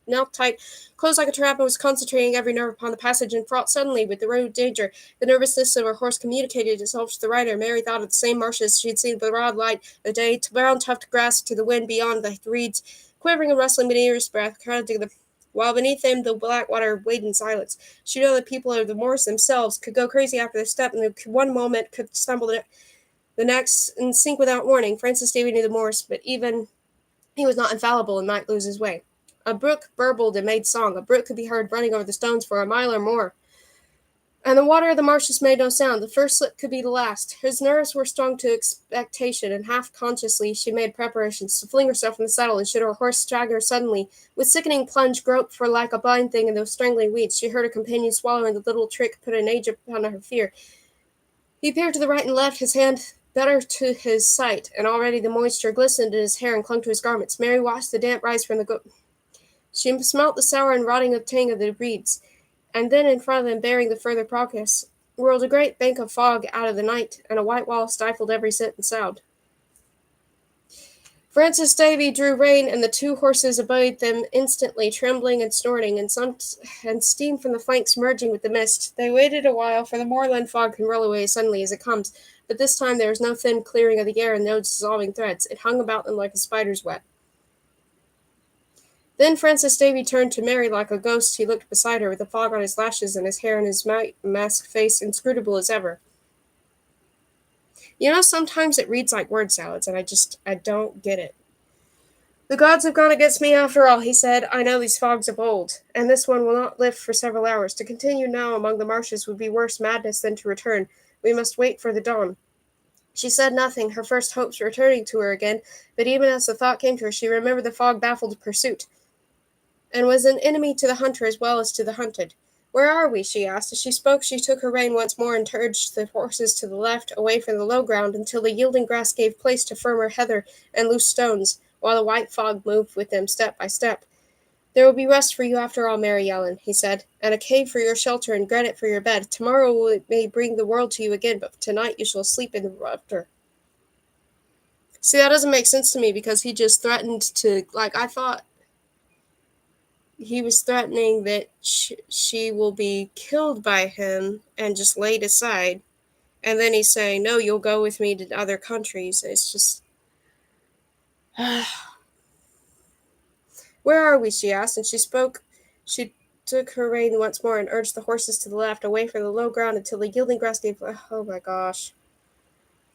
mouth tight, closed like a trap, and was concentrating every nerve upon the passage, and fraught suddenly with the road danger. The nervousness of her horse communicated itself to the rider. Mary thought of the same marshes she had seen in the broad light of the day, to brown tufted grass, to the wind beyond the reeds, quivering and rustling beneath his breath, crowding them, while beneath them the black water waited in silence. She knew that people of the moors themselves could go crazy after their step, and one moment could stumble the next and sink without warning. Francis Davy knew the moors, but even he was not infallible and might lose his way. A brook burbled and made song. A brook could be heard running over the stones for a mile or more, and the water of the marshes made no sound. The first slip could be the last. His nerves were strung to expectation, and half consciously she made preparations to fling herself from the saddle, and should her horse stagger suddenly, with sickening plunge, grope for like a blind thing in those strangling weeds. She heard her companion swallowing the little trick put an age upon her fear. He peered to the right and left, his hand better to his sight, and already the moisture glistened in his hair and clung to his garments. Mary watched the damp rise from the she smelt the sour and rotting tang of the reeds, and then in front of them, bearing the further progress, whirled a great bank of fog out of the night, and a white wall stifled every scent and sound. Francis Davy drew rein, and the two horses obeyed them instantly, trembling and snorting, and steam from the flanks merging with the mist. They waited a while, for the moorland fog can roll away suddenly as it comes, but this time there was no thin clearing of the air and no dissolving threads. It hung about them like a spider's web. Then Francis Davy turned to Mary like a ghost. He looked beside her, with the fog on his lashes and his hair and his masked face inscrutable as ever. You know, sometimes it reads like word salads, and I don't get it. The gods have gone against me after all, he said. I know these fogs of old, and this one will not lift for several hours. To continue now among the marshes would be worse madness than to return. We must wait for the dawn. She said nothing, her first hopes returning to her again, but even as the thought came to her, she remembered the fog baffled pursuit, and was an enemy to the hunter as well as to the hunted. Where are we? She asked. As she spoke, she took her rein once more and urged the horses to the left, away from the low ground, until the yielding grass gave place to firmer heather and loose stones, while the white fog moved with them step by step. There will be rest for you after all, Mary Ellen, he said, and a cave for your shelter and granite for your bed. Tomorrow it may bring the world to you again, but tonight you shall sleep in the rafter. See, that doesn't make sense to me, because he just threatened to, I thought he was threatening that she will be killed by him and just laid aside. And then he's saying, no, you'll go with me to other countries. It's just... Where are we? She asked, and she took her rein once more and urged the horses to the left, away from the low ground, until the yielding grass gave... Oh my gosh.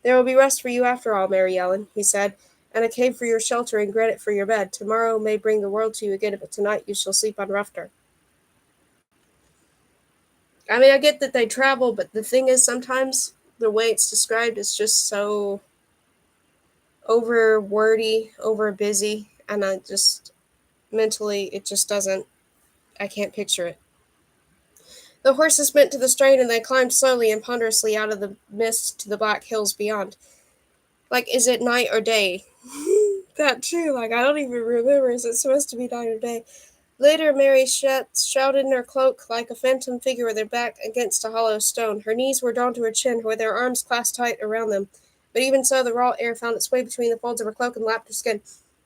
There will be rest for you after all, Mary Ellen, he said, and a cave for your shelter and granite for your bed. Tomorrow may bring the world to you again, but tonight you shall sleep on Rufter. I mean, I get that they travel, but the thing is, sometimes the way it's described is just so over wordy, over busy, and I just, mentally, it just doesn't, I can't picture it. The horses bent to the strain, and they climbed slowly and ponderously out of the mist to the black hills beyond. Is it night or day? That too, I don't even remember. Is it supposed to be night or day? Later, Mary shrouded in her cloak like a phantom figure with her back against a hollow stone. Her knees were drawn to her chin, with her arms clasped tight around them. But even so, the raw air found its way between the folds of her cloak and lapped her skin.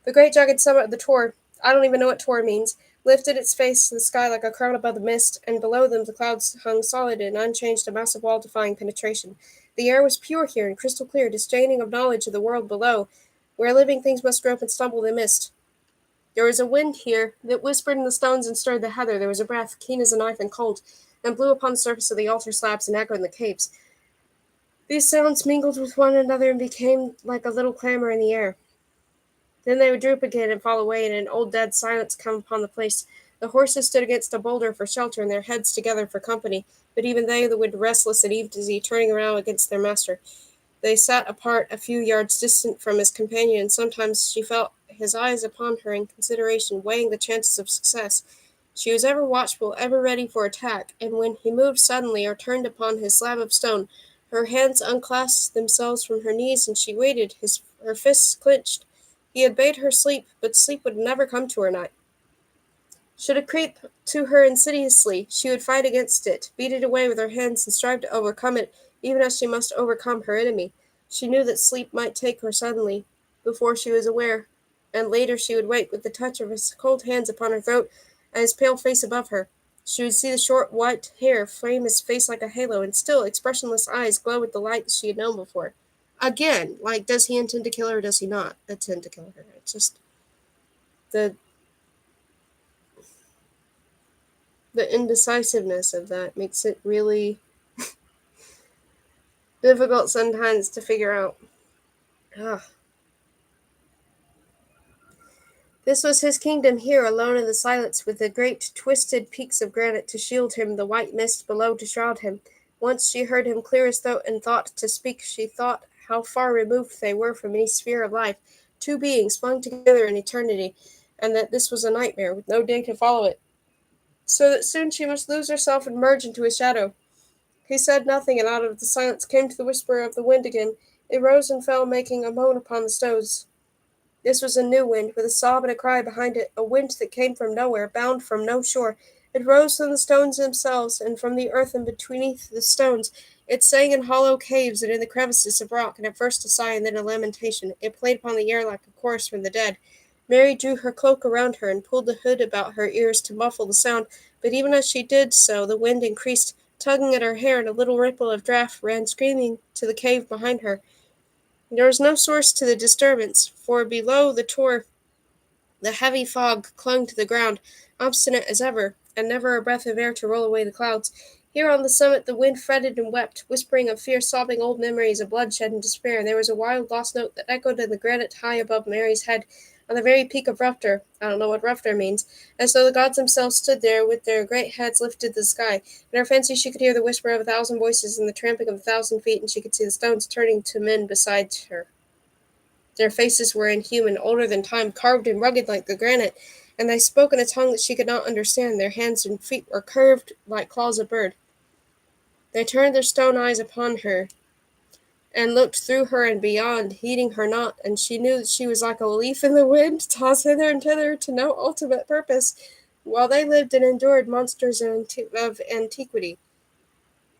The great jagged summit of the tor, I don't even know what tor means, lifted its face to the sky like a crown above the mist, and below them the clouds hung solid and unchanged, a massive wall defying penetration. The air was pure here and crystal clear, disdaining of knowledge of the world below, where living things must grope and stumble in mist. There was a wind here that whispered in the stones and stirred the heather. There was a breath, keen as a knife and cold, and blew upon the surface of the altar slabs and echoed in the caves. These sounds mingled with one another and became like a little clamor in the air. Then they would droop again and fall away, and an old dead silence come upon the place. The horses stood against a boulder for shelter, and their heads together for company, but even they would restless and uneasy, turning around against their master. They sat apart a few yards distant from his companion, and sometimes she felt his eyes upon her in consideration, weighing the chances of success. She was ever watchful, ever ready for attack, and when he moved suddenly or turned upon his slab of stone, her hands unclasped themselves from her knees, and she waited, her fists clenched. He had bade her sleep, but sleep would never come to her night. Should it creep to her insidiously, she would fight against it, beat it away with her hands, and strive to overcome it, even as she must overcome her enemy. She knew that sleep might take her suddenly, before she was aware, and later she would wake with the touch of his cold hands upon her throat and his pale face above her. She would see the short white hair frame his face like a halo, and still expressionless eyes glow with the light that she had known before. Again, does he intend to kill her or does he not intend to kill her? It's just the indecisiveness of that makes it really difficult sometimes to figure out. Ugh. This was his kingdom here, alone in the silence, with the great twisted peaks of granite to shield him, the white mist below to shroud him. Once she heard him clear as thought and thought to speak. She thought how far removed they were from any sphere of life, two beings flung together in eternity, and that this was a nightmare with no day to follow it, so that soon she must lose herself and merge into his shadow. He said nothing, and out of the silence came the whisper of the wind again. It rose and fell, making a moan upon the stones. This was a new wind, with a sob and a cry behind it, a wind that came from nowhere, bound from no shore. It rose from the stones themselves, and from the earth and beneath the stones. It sang in hollow caves and in the crevices of rock, and at first a sigh and then a lamentation. It played upon the air like a chorus from the dead. Mary drew her cloak around her and pulled the hood about her ears to muffle the sound, but even as she did so the wind increased, tugging at her hair, and a little ripple of draught ran screaming to the cave behind her. There was no source to the disturbance, for below the heavy fog clung to the ground, obstinate as ever, and never a breath of air to roll away the clouds. Here on the summit the wind fretted and wept, whispering of fierce sobbing old memories of bloodshed and despair, and there was a wild lost note that echoed in the granite high above Mary's head, on the very peak of Rufter. I don't know what Rufter means, as though the gods themselves stood there with their great heads lifted to the sky. In her fancy she could hear the whisper of 1,000 voices and the tramping of 1,000 feet, and she could see the stones turning to men beside her. Their faces were inhuman, older than time, carved and rugged like the granite, and they spoke in a tongue that she could not understand. Their hands and feet were curved like claws of bird. They turned their stone eyes upon her, and looked through her and beyond, heeding her not, and she knew that she was like a leaf in the wind, tossed hither and thither to no ultimate purpose, while they lived and endured monsters of antiquity.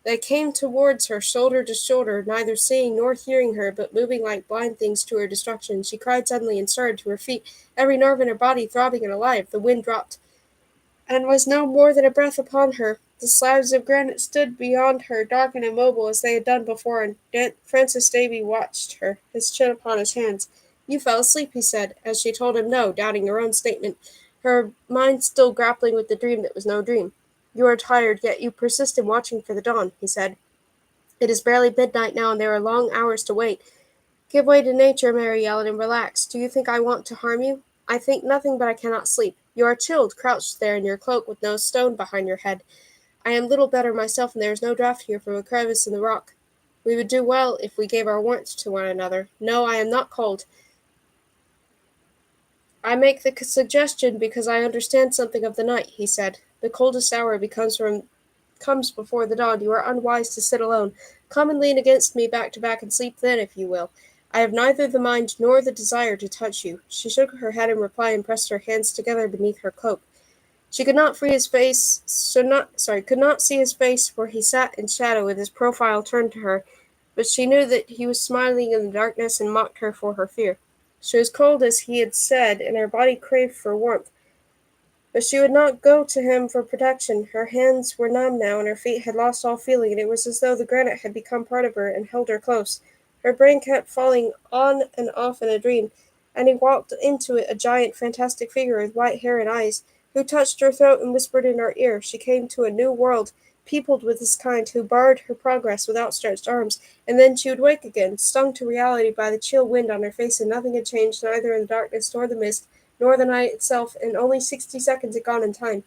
They came towards her, shoulder to shoulder, neither seeing nor hearing her, but moving like blind things to her destruction. She cried suddenly and started to her feet, every nerve in her body throbbing and alive. The wind dropped, and was no more than a breath upon her. The slabs of granite stood beyond her, dark and immobile as they had done before, and Francis Davy watched her, his chin upon his hands. "You fell asleep," he said, as she told him no, doubting her own statement, her mind still grappling with the dream that was no dream. "You are tired, yet you persist in watching for the dawn," he said. "It is barely midnight now, and there are long hours to wait. Give way to nature," Mary yelled, "and relax. Do you think I want to harm you?" "I think nothing, but I cannot sleep. You are chilled, crouched there in your cloak with no stone behind your head. I am little better myself, and there is no draught here from a crevice in the rock. We would do well if we gave our warmth to one another. No, I am not cold. I make the suggestion because I understand something of the night," he said. "The coldest hour comes before the dawn. You are unwise to sit alone. Come and lean against me back to back and sleep then, if you will. I have neither the mind nor the desire to touch you." She shook her head in reply and pressed her hands together beneath her cloak. She could not could not see his face where he sat in shadow with his profile turned to her, but she knew that he was smiling in the darkness and mocked her for her fear. She was cold as he had said, and her body craved for warmth, but she would not go to him for protection. Her hands were numb now, and her feet had lost all feeling, and it was as though the granite had become part of her and held her close. Her brain kept falling on and off in a dream, and he walked into it a giant, fantastic figure with white hair and eyes, who touched her throat and whispered in her ear. She came to a new world, peopled with his kind, who barred her progress with outstretched arms, and then she would wake again, stung to reality by the chill wind on her face, and nothing had changed, neither in the darkness nor the mist, nor the night itself, and only 60 seconds had gone in time.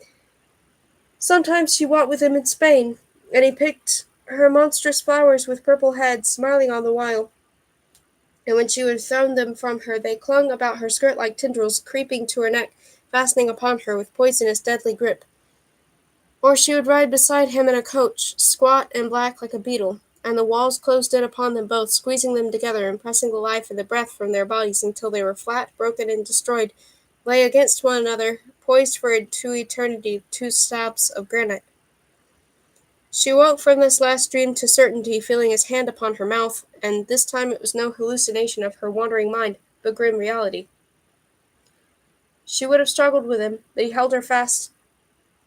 Sometimes she walked with him in Spain, and he picked her monstrous flowers with purple heads, smiling all the while. And when she would have thrown them from her, they clung about her skirt like tendrils, creeping to her neck, fastening upon her with poisonous, deadly grip. Or she would ride beside him in a coach, squat and black like a beetle, and the walls closed in upon them both, squeezing them together and pressing the life and the breath from their bodies until they were flat, broken, and destroyed, lay against one another, poised for to eternity, two slabs of granite. She woke from this last dream to certainty, feeling his hand upon her mouth, and this time it was no hallucination of her wandering mind, but grim reality. She would have struggled with him, but he held her fast,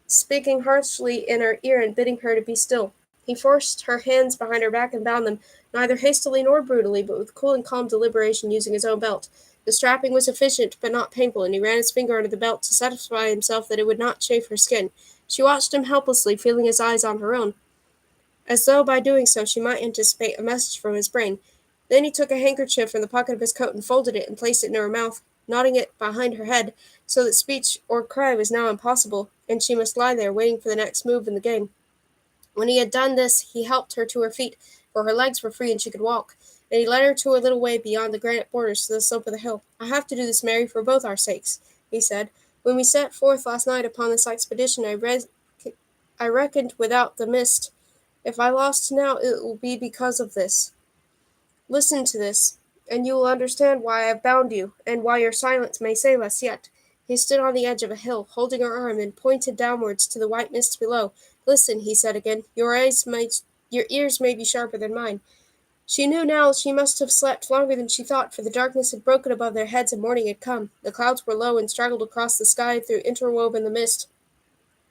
speaking harshly in her ear and bidding her to be still. He forced her hands behind her back and bound them, neither hastily nor brutally, but with cool and calm deliberation, using his own belt. The strapping was efficient, but not painful, and he ran his finger under the belt to satisfy himself that it would not chafe her skin. She watched him helplessly, feeling his eyes on her own, as though by doing so she might anticipate a message from his brain. Then he took a handkerchief from the pocket of his coat and folded it and placed it in her mouth, knotting it behind her head, so that speech or cry was now impossible, and she must lie there waiting for the next move in the game. When he had done this, he helped her to her feet, for her legs were free and she could walk, and he led her to a little way beyond the granite borders to the slope of the hill. "I have to do this, Mary, for both our sakes," he said. "When we set forth last night upon this expedition, I reckoned without the mist. If I lost now, it will be because of this. Listen to this, and you will understand why I have bound you, and why your silence may save us yet." He stood on the edge of a hill, holding her arm, and pointed downwards to the white mist below. "Listen," he said again. Your ears may be sharper than mine." She knew now she must have slept longer than she thought, for the darkness had broken above their heads and morning had come. The clouds were low and straggled across the sky through interwoven the mist,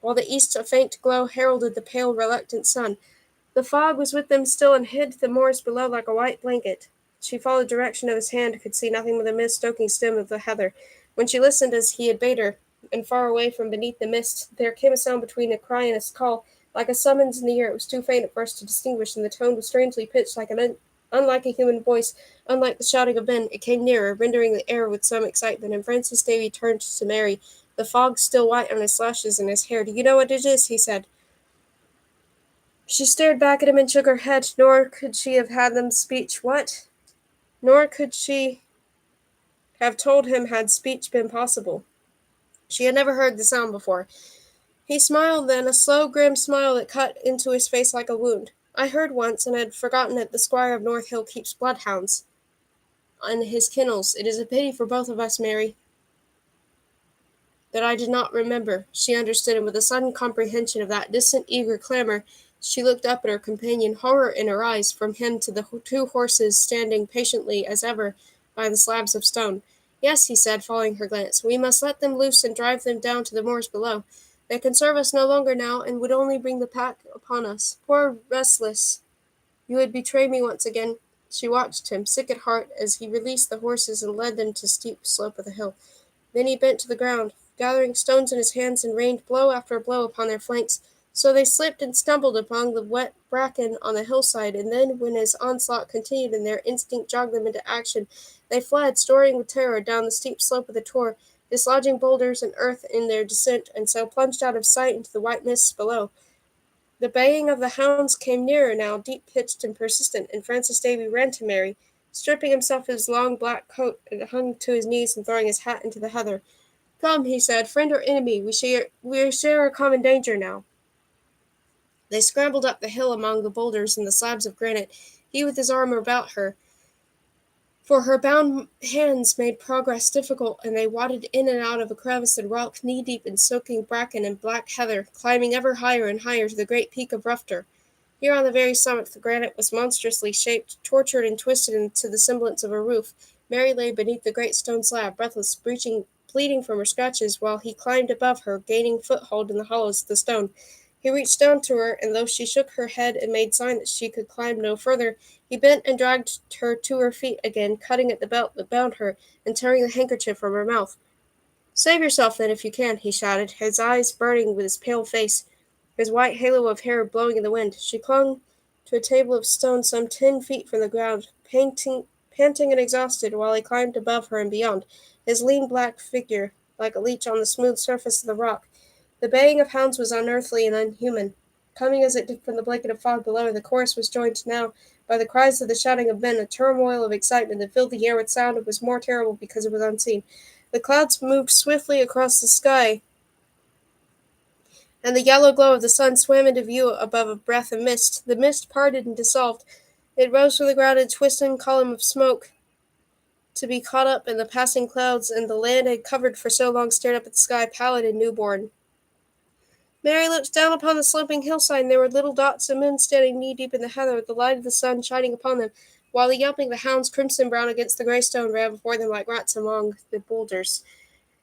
while the east a faint glow heralded the pale, reluctant sun. The fog was with them still and hid the moors below like a white blanket. She followed the direction of his hand, could see nothing but the mist-stoking stem of the heather. When she listened as he had bade her, and far away from beneath the mist, there came a sound between a cry and a call, like a summons in the air. It was too faint at first to distinguish, and the tone was strangely pitched, unlike a human voice, unlike the shouting of men. It came nearer, rendering the air with some excitement, and Francis Davy turned to Mary, the fog still white on his lashes and his hair. "Do you know what it is?" he said. She stared back at him and shook her head, nor could she have had them speech. What? Nor could she have told him had speech been possible. She had never heard the sound before. He smiled then, a slow, grim smile that cut into his face like a wound. "I heard once, and had forgotten it, the squire of North Hill keeps bloodhounds in his kennels. It is a pity for both of us, Mary, that I did not remember." She understood him with a sudden comprehension of that distant, eager clamor. She looked up at her companion, horror in her eyes, from him to the two horses standing patiently as ever by the slabs of stone. "Yes," he said, following her glance, "we must let them loose and drive them down to the moors below. They can serve us no longer now, and would only bring the pack upon us. Poor restless, you would betray me once again." She watched him, sick at heart, as he released the horses and led them to the steep slope of the hill. Then he bent to the ground, gathering stones in his hands, and rained blow after blow upon their flanks. So they slipped and stumbled among the wet bracken on the hillside, and then, when his onslaught continued and their instinct jogged them into action, they fled, soaring with terror, down the steep slope of the tor, dislodging boulders and earth in their descent, and so plunged out of sight into the white mists below. The baying of the hounds came nearer now, deep-pitched and persistent, and Francis Davy ran to Mary, stripping himself of his long black coat that hung to his knees and throwing his hat into the heather. "Come," he said, "friend or enemy, we share a common danger now." They scrambled up the hill among the boulders and the slabs of granite, he with his arm about her, for her bound hands made progress difficult, and they waded in and out of a crevice and rock knee-deep in soaking bracken and black heather, climbing ever higher and higher to the great peak of Rufter. Here on the very summit the granite was monstrously shaped, tortured and twisted into the semblance of a roof. Mary lay beneath the great stone slab, breathless, bleeding from her scratches, while he climbed above her, gaining foothold in the hollows of the stone. He reached down to her, and though she shook her head and made sign that she could climb no further, he bent and dragged her to her feet again, cutting at the belt that bound her, and tearing the handkerchief from her mouth. "Save yourself, then, if you can," he shouted, his eyes burning with his pale face, his white halo of hair blowing in the wind. She clung to a table of stone some 10 feet from the ground, panting and exhausted, while he climbed above her and beyond, his lean black figure like a leech on the smooth surface of the rock. The baying of hounds was unearthly and unhuman. Coming as it did from the blanket of fog below, the chorus was joined now by the cries of the shouting of men, a turmoil of excitement that filled the air with sound and was more terrible because it was unseen. The clouds moved swiftly across the sky, and the yellow glow of the sun swam into view above a breath of mist. The mist parted and dissolved. It rose from the ground in a twisting column of smoke, to be caught up in the passing clouds, and the land had covered for so long stared up at the sky, pallid and newborn. Mary looked down upon the sloping hillside, and there were little dots of men standing knee-deep in the heather, with the light of the sun shining upon them, while the yelping of the hounds, crimson-brown against the grey stone, ran before them like rats among the boulders.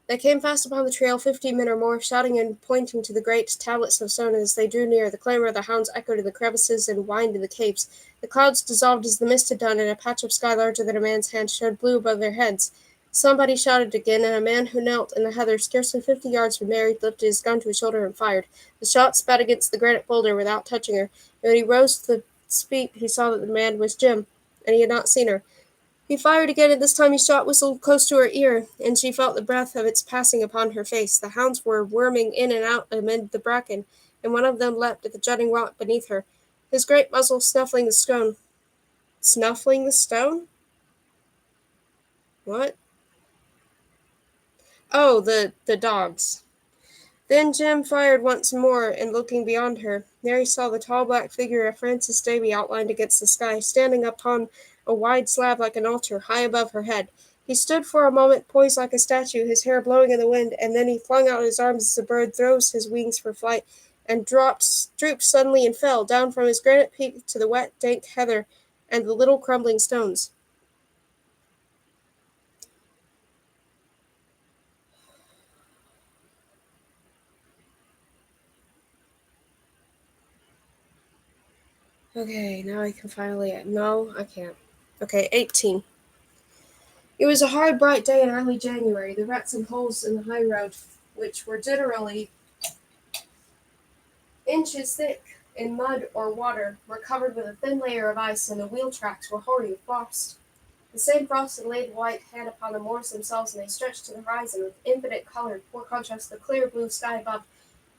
They came fast upon the trail, 15 men or more, shouting and pointing to the great tablets of stone. As they drew near, the clamour of the hounds echoed in the crevices and whined in the caves. The clouds dissolved as the mist had done, and a patch of sky larger than a man's hand showed blue above their heads. Somebody shouted again, and a man who knelt in the heather scarcely 50 yards from Mary lifted his gun to his shoulder and fired. The shot spat against the granite boulder without touching her, and when he rose to speak he saw that the man was Jim, and he had not seen her. He fired again, and this time his shot whistled close to her ear, and she felt the breath of its passing upon her face. The hounds were worming in and out amid the bracken, and one of them leapt at the jutting rock beneath her, his great muzzle snuffling the stone. Snuffling the stone? What? Oh, the dogs. Then Jim fired once more, and looking beyond her, Mary saw the tall black figure of Francis Davy outlined against the sky, standing upon a wide slab like an altar, high above her head. He stood for a moment poised like a statue, his hair blowing in the wind, and then he flung out his arms as a bird throws his wings for flight, and drooped suddenly and fell, down from his granite peak to the wet, dank heather and the little crumbling stones. Okay, now I can finally... No, I can't. Okay, 18. It was a hard, bright day in early January. The ruts and holes in the high road, which were generally inches thick in mud or water, were covered with a thin layer of ice, and the wheel tracks were hoary with frost. The same frost had laid white hand upon the moors themselves, and they stretched to the horizon with infinite color, poor contrast to the clear blue sky above.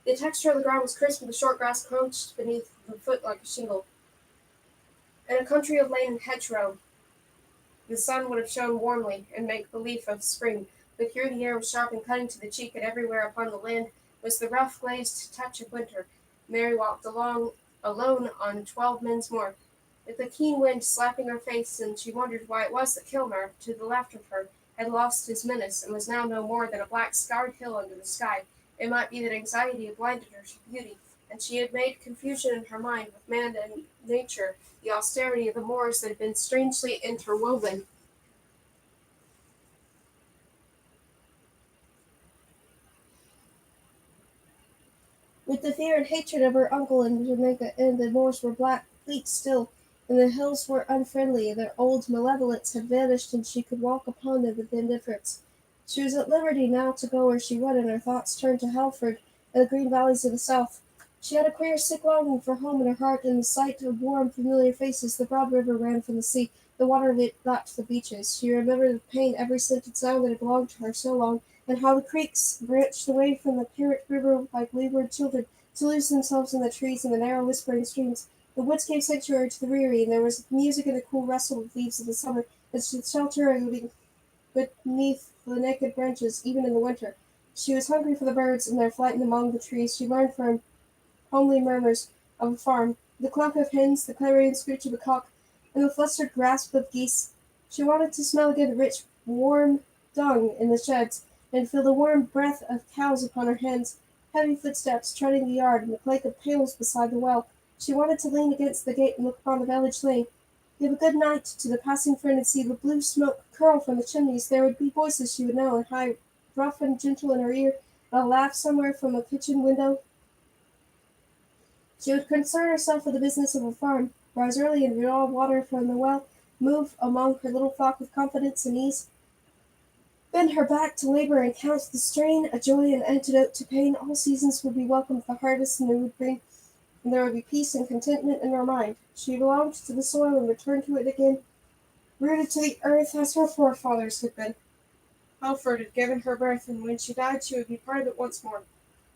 The texture of the ground was crisp, and the short grass crunched beneath the foot like a shingle. In a country of lane and hedgerow, the sun would have shone warmly and make belief of spring, but here the air was sharp and cutting to the cheek, and everywhere upon the land was the rough glazed touch of winter. Mary walked along alone on 12 men's more, with the keen wind slapping her face, and she wondered why it was that Kilmer, to the left of her, had lost his menace, and was now no more than a black scarred hill under the sky. It might be that anxiety had blinded her to beauty, and she had made confusion in her mind with man and nature, the austerity of the moors that had been strangely interwoven with the fear and hatred of her uncle in Jamaica, and the moors were black, bleak still, and the hills were unfriendly, their old malevolence had vanished, and she could walk upon them with indifference. She was at liberty now to go where she would, and her thoughts turned to Halford and the green valleys of the south. She had a queer sick longing for home in her heart, and the sight of warm, familiar faces. The broad river ran from the sea, the water lapped the beaches. She remembered with pain every scented sound that had belonged to her so long, and how the creeks branched away from the parent river like wayward children, to lose themselves in the trees and the narrow whispering streams. The woods gave sanctuary to the weary, and there was music in the cool rustle of leaves of the summer, and sheltering beneath the naked branches, even in the winter. She was hungry for the birds and their flight among the trees. She learned from homely murmurs of a farm, the cluck of hens, the clarion screech of a cock, and the flustered grasp of geese. She wanted to smell again the rich, warm dung in the sheds, and feel the warm breath of cows upon her hands, heavy footsteps treading the yard, and the clank of pails beside the well. She wanted to lean against the gate and look upon the village lane, give a good night to the passing friend, and see the blue smoke curl from the chimneys. There would be voices she would know, and high, rough and gentle in her ear, and a laugh somewhere from a kitchen window. She would concern herself with the business of her farm, rise early and draw water from the well, move among her little flock with confidence and ease, bend her back to labor and count the strain, a joy and antidote to pain. All seasons would be welcome with the harvest and it would bring, and there would be peace and contentment in her mind. She belonged to the soil and returned to it again, rooted to the earth as her forefathers had been. Halford had given her birth, and when she died she would be part of it once more.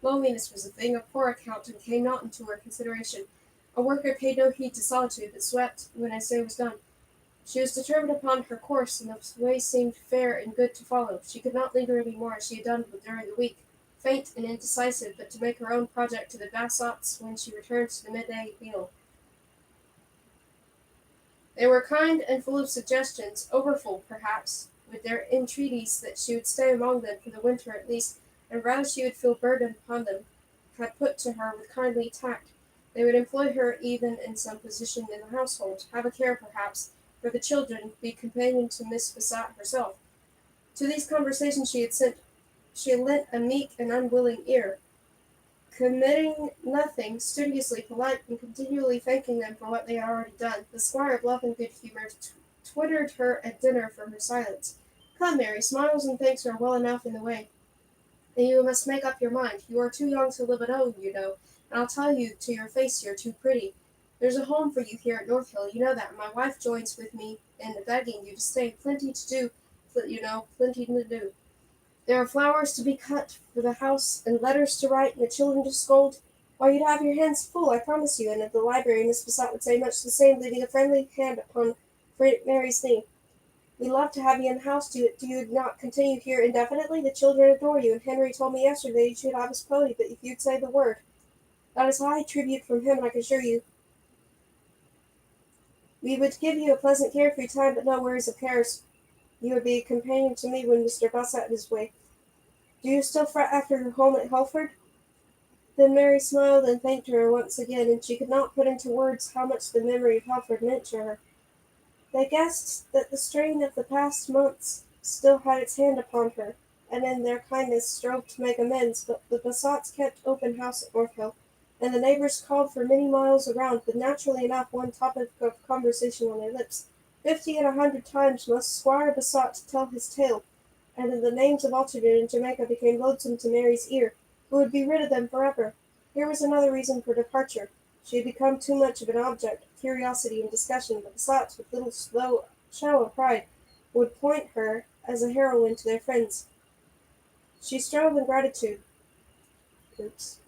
Loneliness was a thing of poor account and came not into her consideration. A worker paid no heed to solitude, but swept when his day was done. She was determined upon her course, and the way seemed fair and good to follow. She could not linger any more as she had done during the week, faint and indecisive, but to make her own project to the Bassots when she returned to the midday meal. They were kind and full of suggestions, overfull, perhaps, with their entreaties that she would stay among them for the winter at least, and rather she would feel burdened upon them, had put to her with kindly tact. They would employ her even in some position in the household, have a care, perhaps, for the children, be companion to Miss Bassett herself. To these conversations she had lent a meek and unwilling ear, committing nothing, studiously polite, and continually thanking them for what they had already done. The squire, bluff and good humoured, twittered her at dinner for her silence. Come, Mary, smiles and thanks are well enough in the way, and you must make up your mind. You are too young to live at home, you know, and I'll tell you to your face you're too pretty. There's a home for you here at North Hill, you know that, and my wife joins with me in begging you to stay. Plenty to do, plenty to do. There are flowers to be cut for the house, and letters to write, and the children to scold. Why, you'd have your hands full, I promise you, and at the library Miss Bassett would say much the same, leaving a friendly hand upon Mary's knee. We love to have you in the house. Do you not continue here indefinitely? The children adore you, and Henry told me yesterday you should have his pony, but if you'd say the word. That is high tribute from him, I can assure you. We would give you a pleasant carefree time, but no worries of cares. You would be a companion to me when Mr. Bassett is away. Do you still fret after your home at Helford? Then Mary smiled and thanked her once again, and she could not put into words how much the memory of Helford meant to her. They guessed that the strain of the past months still had its hand upon her, and in their kindness strove to make amends, but the Bassots kept open house at North Hill, and the neighbours called for many miles around, with naturally enough one topic of conversation on their lips. 50 and 100 times must Squire Bassot tell his tale, and the names of Algernon and Jamaica became loathsome to Mary's ear, who would be rid of them forever. Here was another reason for departure. She had become too much of an object of curiosity and discussion, but Bassots, with little shallow pride, would point her as a heroine to their friends. She strove in gratitude. Oops.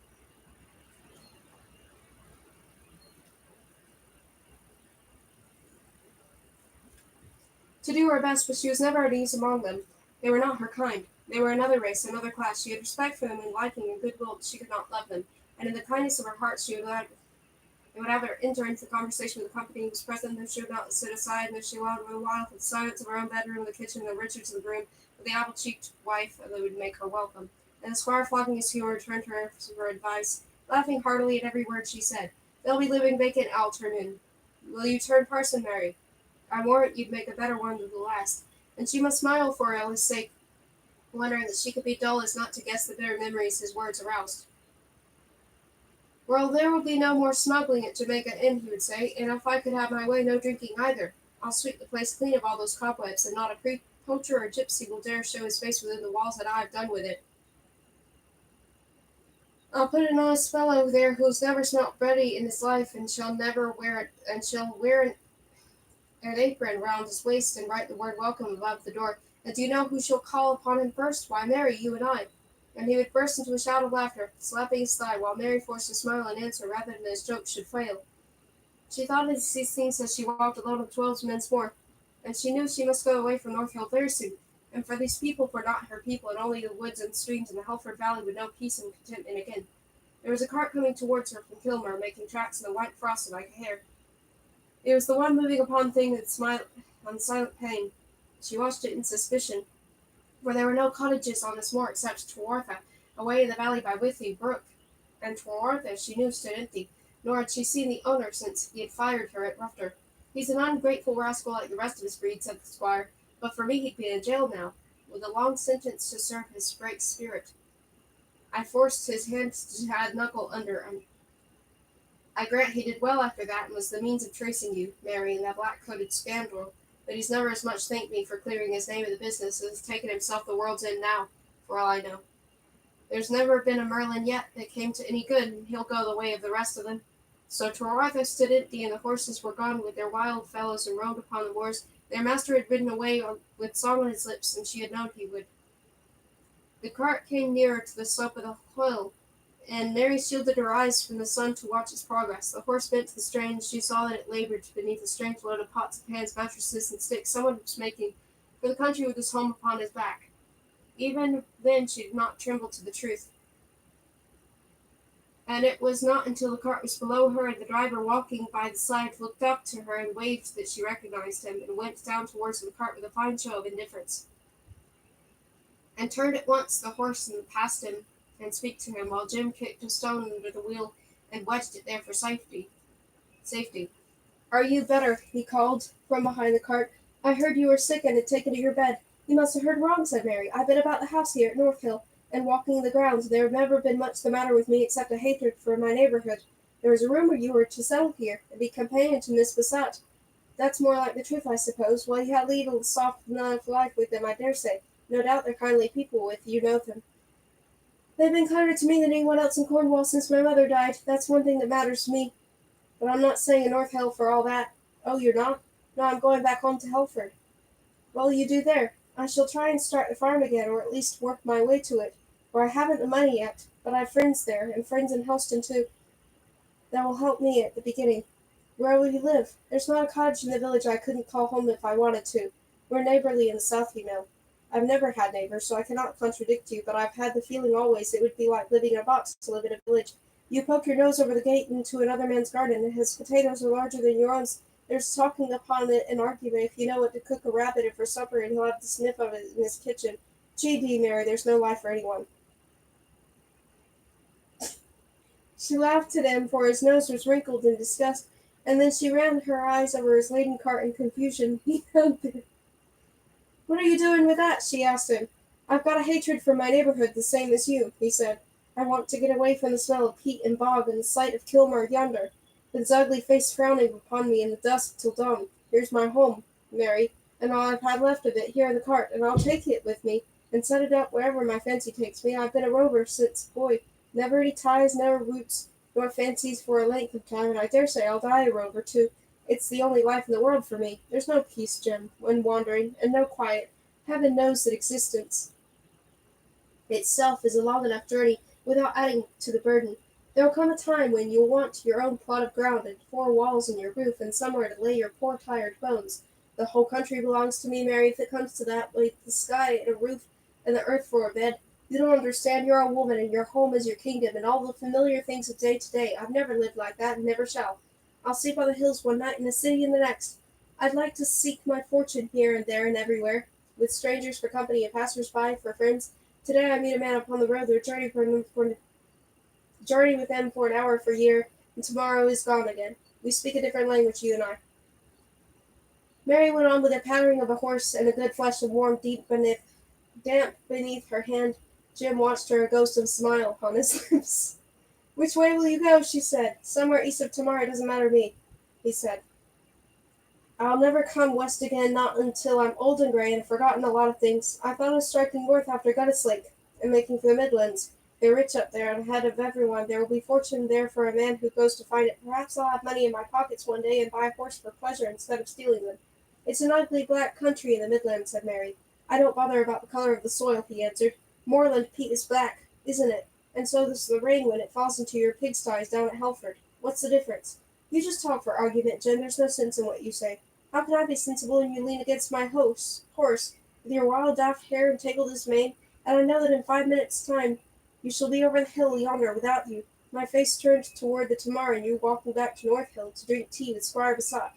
To do her best, but she was never at ease among them. They were not her kind. They were another race, another class. She had respect for them and liking and goodwill, but she could not love them. And in the kindness of her heart, she would either enter into the conversation with the company who was present, though she would not sit aside, though she would run wild with the silence of her own bedroom, the kitchen, the riches of the room, with the apple-cheeked wife that would make her welcome. And the squire, flogging his humour, returned to her for advice, laughing heartily at every word she said. They'll be living vacant, I'll turn in. Will you turn parson, Mary? I warrant you'd make a better one than the last. And she must smile for his sake, wondering that she could be dull as not to guess the bitter memories his words aroused. Well, there will be no more smuggling at Jamaica Inn, he would say, and if I could have my way, no drinking either. I'll sweep the place clean of all those cobwebs, and not a poacher or gypsy will dare show his face within the walls that I have done with it. I'll put an honest fellow there who's never smelt bready in his life, and shall never wear it, and shall wear an apron round his waist, and write the word welcome above the door. And do you know who shall call upon him first? Why, Mary, you and I. And he would burst into a shout of laughter, slapping his thigh, while Mary forced a smile in answer rather than his joke should fail. She thought of these things as she walked alone with 12 men's more, and she knew she must go away from North Hill very soon, and for these people were not her people, and only the woods and streams in the Helford Valley would know peace and contentment again. There was a cart coming towards her from Kilmer, making tracks in the white frost like hair. It was the one moving upon thing that smiled on silent pain. She watched it in suspicion, for there were no cottages on this moor except Twartha, away in the valley by Withy Brook, and Twartha she knew stood empty, nor had she seen the owner since he had fired her at Rufter. He's an ungrateful rascal like the rest of his breed, said the squire, but for me he'd be in jail now, with a long sentence to serve his great spirit. I forced his hand to knuckle under, and I grant he did well after that and was the means of tracing you, Mary, and that black-coated scoundrel, but he's never as much thanked me for clearing his name of the business as taken himself the world's end now, for all I know. There's never been a Merlin yet that came to any good, and he'll go the way of the rest of them. So Torwartha stood empty, and the horses were gone with their wild fellows and roamed upon the moors. Their master had ridden away with song on his lips, and she had known he would. The cart came nearer to the slope of the hill, and Mary shielded her eyes from the sun to watch its progress. The horse bent to the strain, and she saw that it labored beneath a strange load of pots and pans, mattresses, and sticks someone was making for the country with his home upon his back. Even then she did not tremble to the truth, and it was not until the cart was below her and the driver walking by the side looked up to her and waved that she recognized him, and went down towards the cart with a fine show of indifference, and turned at once the horse and passed him and speak to him, while Jim kicked a stone under the wheel and wedged it there for safety. "Are you better?" he called from behind the cart. "I heard you were sick and had taken to your bed." "You must have heard wrong," said Mary. "I've been about the house here at North Hill, and walking the grounds. There had never been much the matter with me except a hatred for my neighborhood. There was a rumor you were to settle here, and be companion to Miss Bassett. That's more like the truth, I suppose. Well, you had lead a soft enough life with them, I dare say. No doubt they're kindly people, if you know them." "They've been kinder to me than anyone else in Cornwall since my mother died. That's one thing that matters to me. But I'm not staying in North Hill for all that." "Oh, you're not?" "No, I'm going back home to Helford." "What'll you do there?" "I shall try and start the farm again, or at least work my way to it, for I haven't the money yet. But I've friends there, and friends in Helston too, that will help me at the beginning." "Where will you live?" "There's not a cottage in the village I couldn't call home if I wanted to. We're neighborly in the south, you know." "I've never had neighbors, so I cannot contradict you, but I've had the feeling always it would be like living in a box to live in a village. You poke your nose over the gate into another man's garden, and his potatoes are larger than your own. There's talking upon it and argument if you know what to cook a rabbit for supper, and he'll have the sniff of it in his kitchen. G.D., Mary, there's no life for anyone." She laughed at him, for his nose was wrinkled in disgust, and then she ran her eyes over his laden cart in confusion. "What are you doing with that?" she asked him. "I've got a hatred for my neighborhood the same as you," he said. "I want to get away from the smell of peat and bog and the sight of Kilmer yonder, with his ugly face frowning upon me in the dusk till dawn. Here's my home, Mary, and all I've had left of it here in the cart, and I'll take it with me and set it up wherever my fancy takes me. I've been a rover since a boy. Never any ties, never roots, nor fancies for a length of time, and I dare say I'll die a rover too. It's the only life in the world for me. There's no peace, Jim, when wandering, and no quiet. Heaven knows that existence itself is a long enough journey without adding to the burden. There'll come a time when you'll want your own plot of ground and 4 walls in your roof and somewhere to lay your poor tired bones. The whole country belongs to me, Mary, if it comes to that, with the sky and a roof and the earth for a bed. You don't understand. You're a woman, and your home is your kingdom, and all the familiar things of day to day. I've never lived like that, and never shall. I'll sleep on the hills one night and the city in the next. I'd like to seek my fortune here and there and everywhere, with strangers for company and passers-by for friends. Today I meet a man upon the road that journey with them for an hour for a year, and tomorrow is gone again. We speak a different language, you and I." Mary went on with the pattering of a horse, and a good flush of warm damp beneath her hand. Jim watched her, a ghost of a smile upon his lips. "Which way will you go?" she said. "Somewhere east of tomorrow doesn't matter to me," he said. "I'll never come west again, not until I'm old and gray and have forgotten a lot of things. I thought of striking north after Gunnislake and making for the Midlands. They're rich up there, and ahead of everyone. There will be fortune there for a man who goes to find it. Perhaps I'll have money in my pockets one day and buy a horse for pleasure instead of stealing them." "It's an ugly black country in the Midlands," said Mary. "I don't bother about the color of the soil," he answered. "Moorland peat is black, isn't it? And so is the rain when it falls into your pigsties down at Helford. What's the difference?" "You just talk for argument, Jim. There's no sense in what you say." "How can I be sensible when you lean against my horse, with your wild daft hair and tangled his mane, and I know that in 5 minutes' time you shall be over the hill yonder without you, my face turned toward the Tamar, and you walking back to North Hill to drink tea with Squire Bassett?"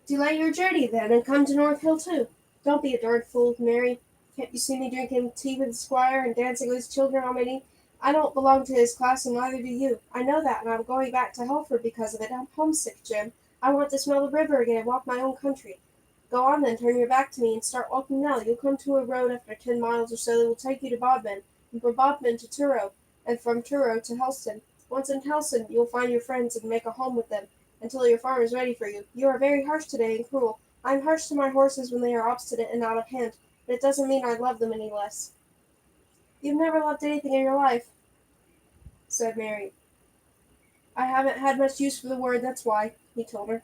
"Delay your journey, then, and come to North Hill too." "Don't be a darned fool, Mary. Can't you see me drinking tea with the Squire and dancing with his children on my knee? I don't belong to his class, and neither do you. I know that, and I'm going back to Helford because of it. I'm homesick, Jim. I want to smell the river again and walk my own country. Go on then, turn your back to me and start walking now. You'll come to a road after 10 miles or so that will take you to Bodmin, and from Bodmin to Truro, and from Truro to Helston. Once in Helston, you'll find your friends and make a home with them until your farm is ready for you. You are very harsh today and cruel. I am harsh to my horses when they are obstinate and out of hand, but it doesn't mean I love them any less. You've never loved anything in your life, said Mary. I haven't had much use for the word, that's why, he told her.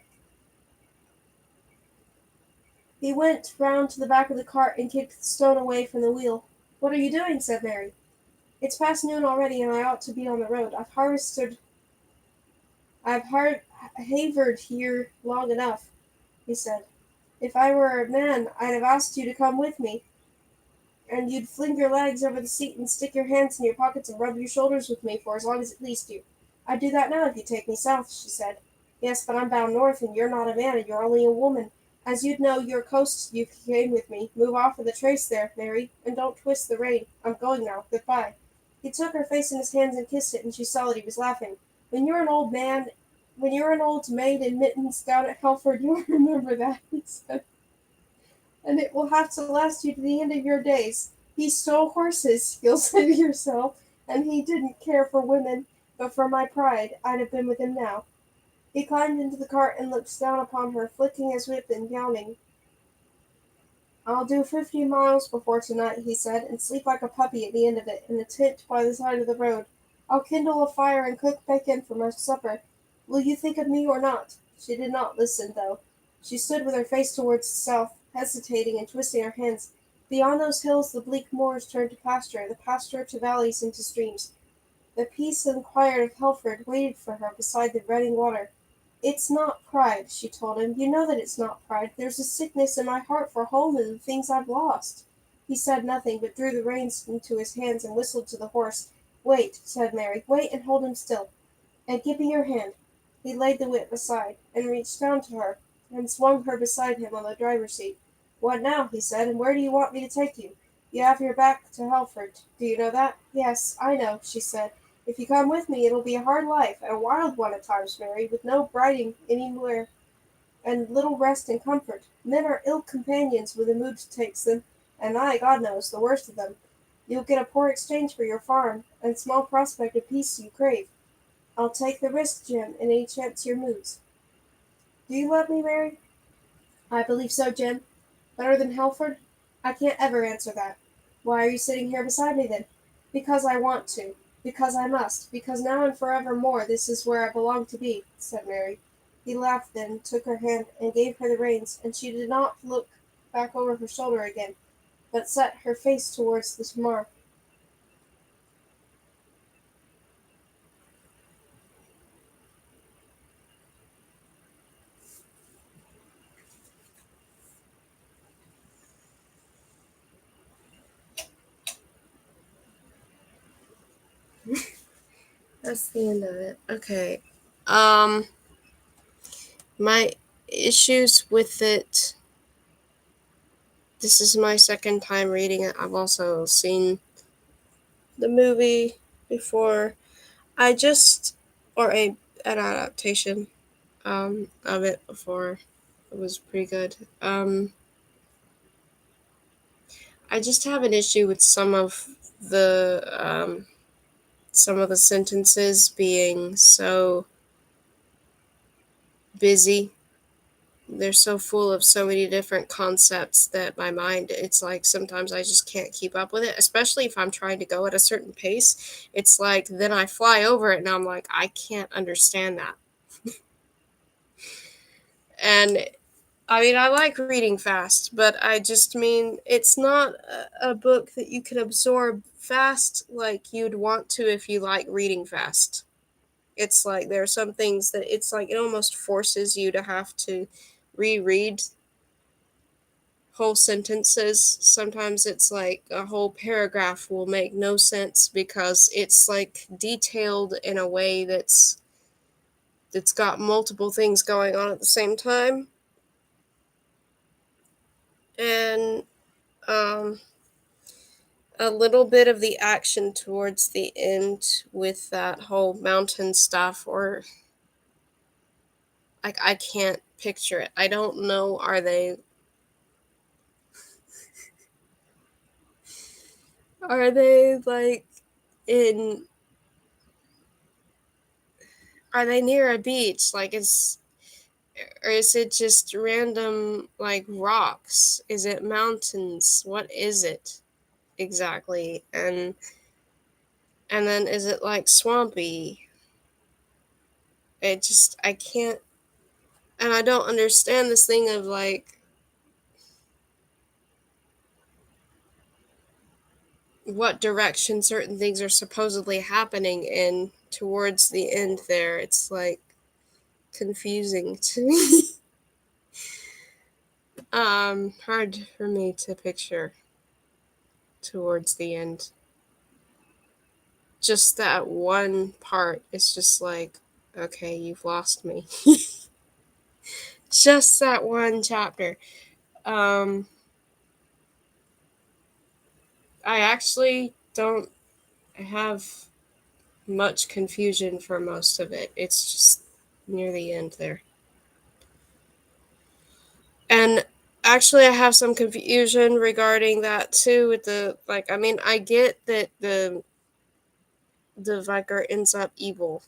He went round to the back of the cart and kicked the stone away from the wheel. What are you doing? Said Mary. It's past noon already, and I ought to be on the road. I've havered here long enough, he said. If I were a man, I'd have asked you to come with me, and you'd fling your legs over the seat and stick your hands in your pockets and rub your shoulders with me for as long as it pleased you. I'd do that now if you'd take me south, she said. Yes, but I'm bound north, and you're not a man, and you're only a woman. As you'd know your coast, you came with me. Move off of the trace there, Mary, and don't twist the rein. I'm going now. Goodbye. He took her face in his hands and kissed it, and she saw that he was laughing. When you're an old man, when you're an old maid in mittens down at Helford, you'll remember that, he said, and it will have to last you to the end of your days. He stole horses, you'll say to yourself, and he didn't care for women, but for my pride, I'd have been with him now. He climbed into the cart and looked down upon her, flicking his whip and yawning. I'll do 50 miles before tonight, he said, and sleep like a puppy at the end of it, in a tent by the side of the road. I'll kindle a fire and cook bacon for my supper. Will you think of me or not? She did not listen, though. She stood with her face towards the south, hesitating and twisting her hands. Beyond those hills the bleak moors turned to pasture, the pasture to valleys and to streams. The peace and quiet of Helford waited for her beside the running water. It's not pride, she told him. You know that it's not pride. There's a sickness in my heart for home and the things I've lost. He said nothing, but drew the reins into his hands and whistled to the horse. Wait, said Mary. Wait and hold him still. And give me your hand. He laid the whip aside, and reached down to her, and swung her beside him on the driver's seat. What now? He said, and where do you want me to take you? You have your back to Helford. Do you know that? Yes, I know, she said. If you come with me, it'll be a hard life, and a wild one at times, Mary, with no briding anywhere, and little rest and comfort. Men are ill companions when the mood takes them, and I, God knows, the worst of them. You'll get a poor exchange for your farm, and small prospect of peace you crave. I'll take the risk, Jim, in any chance your moods. Do you love me, Mary? I believe so, Jim. Better than Helford? I can't ever answer that. Why are you sitting here beside me, then? Because I want to. Because I must. Because now and forevermore this is where I belong to be, said Mary. He laughed then, took her hand, and gave her the reins, and she did not look back over her shoulder again, but set her face towards the mar. That's the end of it. Okay. Um, my issues with it. This is my second time reading it. I've also seen the movie before. I just, or an adaptation of it before. It was pretty good. I just have an issue with some of the sentences being so busy. They're so full of so many different concepts that my mind, it's like sometimes I just can't keep up with it, especially if I'm trying to go at a certain pace. It's like then I fly over it and I'm like, I can't understand that. And I mean, I like reading fast, but I just mean it's not a book that you can absorb fast like you'd want to if you like reading fast. It's like there are some things that it's like it almost forces you to have to reread whole sentences. Sometimes it's like a whole paragraph will make no sense because it's like detailed in a way that's got multiple things going on at the same time. And a little bit of the action towards the end with that whole mountain stuff, or like I can't picture it. I don't know, are they like in are they near a beach? Like or is it just random like rocks? Is it mountains? What is it exactly? And then is it like swampy? I can't, and I don't understand this thing of like what direction certain things are supposedly happening in towards the end there. It's like confusing to me. Hard for me to picture towards the end. Just that one part is just like, okay, you've lost me. Just that one chapter. Um, I actually don't have much confusion for most of it. It's just near the end there. And actually, I have some confusion regarding that too. With the like, I mean, I get that the vicar ends up evil,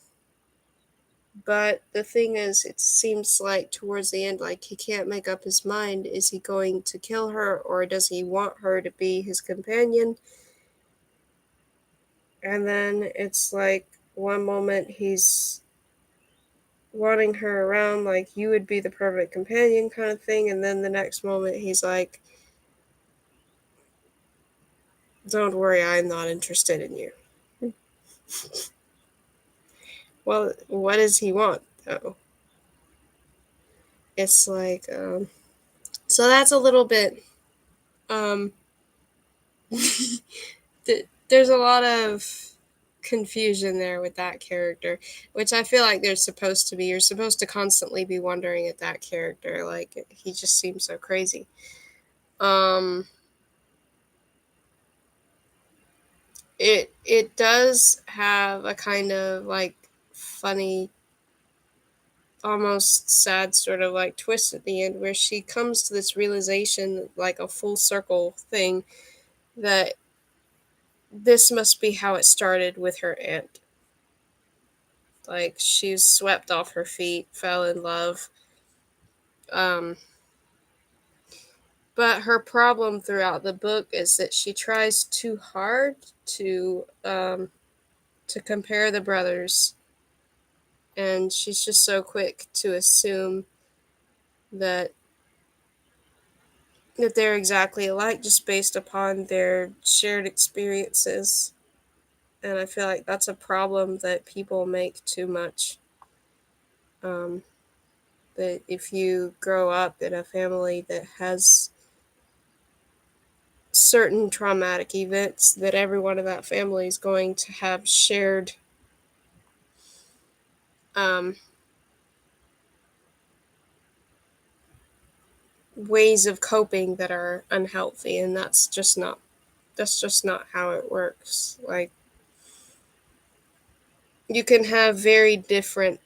but the thing is, it seems like towards the end, like he can't make up his mind. Is he going to kill her, or does he want her to be his companion? And then it's like one moment he's wanting her around, like you would be the perfect companion kind of thing, and then the next moment he's like, don't worry, I'm not interested in you. Well, what does he want though? It's like so that's a little bit um there's a lot of confusion there with that character, which I feel like there's supposed to be. You're supposed to constantly be wondering at that character, like he just seems so crazy. um it does have a kind of like funny, almost sad sort of like twist at the end, where she comes to this realization, like a full circle thing, that this must be how it started with her aunt. Like she's swept off her feet, fell in love. um but her problem throughout the book is that she tries too hard to compare the brothers, and she's just so quick to assume that they're exactly alike just based upon their shared experiences. And I feel like that's a problem that people make too much. Um, that if you grow up in a family that has certain traumatic events, that everyone in that family is going to have shared um, ways of coping that are unhealthy, and that's just not how it works. Like you can have very different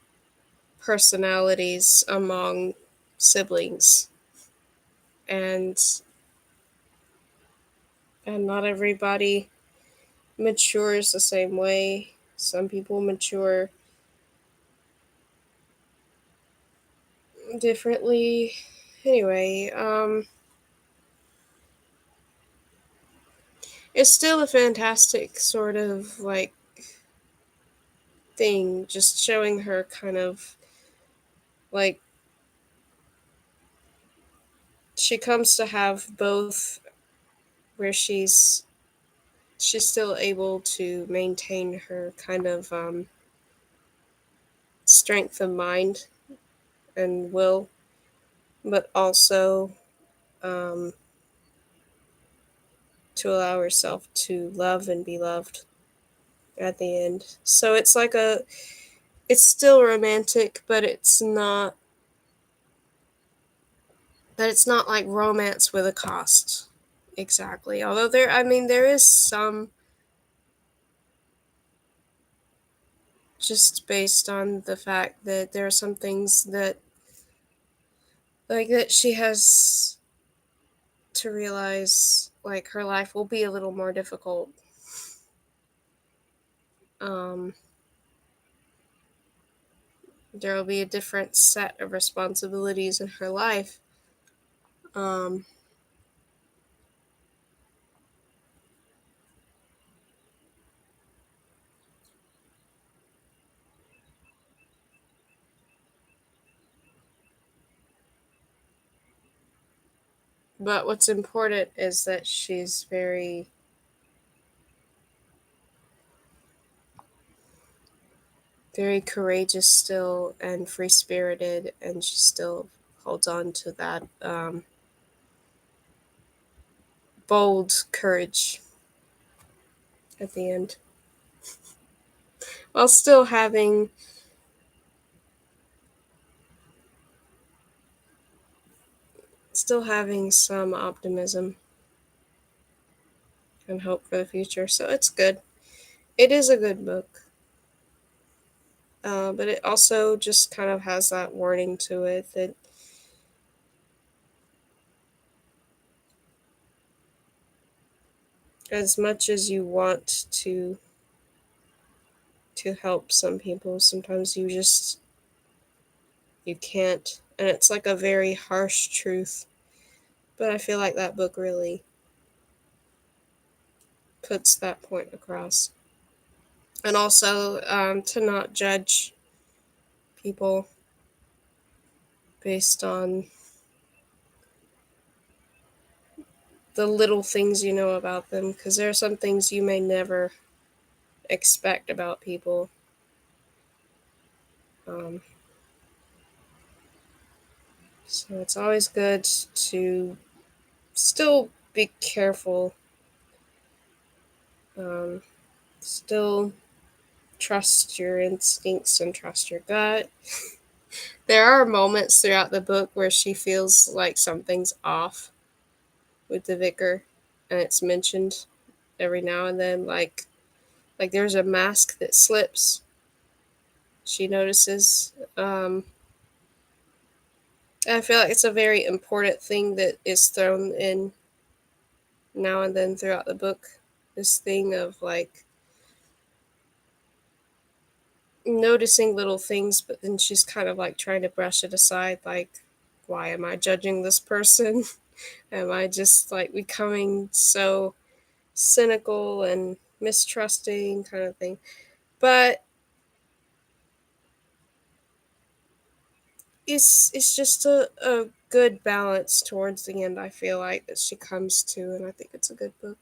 personalities among siblings, and not everybody matures the same way. Some people mature differently. Anyway, it's still a fantastic sort of like thing, just showing her kind of like she comes to have both, where she's still able to maintain her kind of strength of mind and will, but also um, to allow herself to love and be loved at the end. So it's still romantic, but it's not like romance with a cost. Exactly. Although there is some, just based on the fact that there are some things that like that she has to realize like her life will be a little more difficult. Um, there will be a different set of responsibilities in her life. Um, but what's important is that she's very courageous still and free spirited, and she still holds on to that bold courage at the end, while still having some optimism and hope for the future. So it's good. It is a good book, but it also just kind of has that warning to it that as much as you want to help some people, sometimes you can't, and it's like a very harsh truth. But I feel like that book really puts that point across, and also to not judge people based on the little things you know about them, because there are some things you may never expect about people. Um, so it's always good to still be careful, um, still trust your instincts and trust your gut. There are moments throughout the book where she feels like something's off with the vicar, and it's mentioned every now and then. Like there's a mask that slips. She notices. I feel like it's a very important thing that is thrown in now and then throughout the book. This thing of like noticing little things, but then she's kind of like trying to brush it aside. Like, why am I judging this person? Am I just like becoming so cynical and mistrusting kind of thing? But it's just a good balance towards the end, I feel like, that she comes to, and I think it's a good book.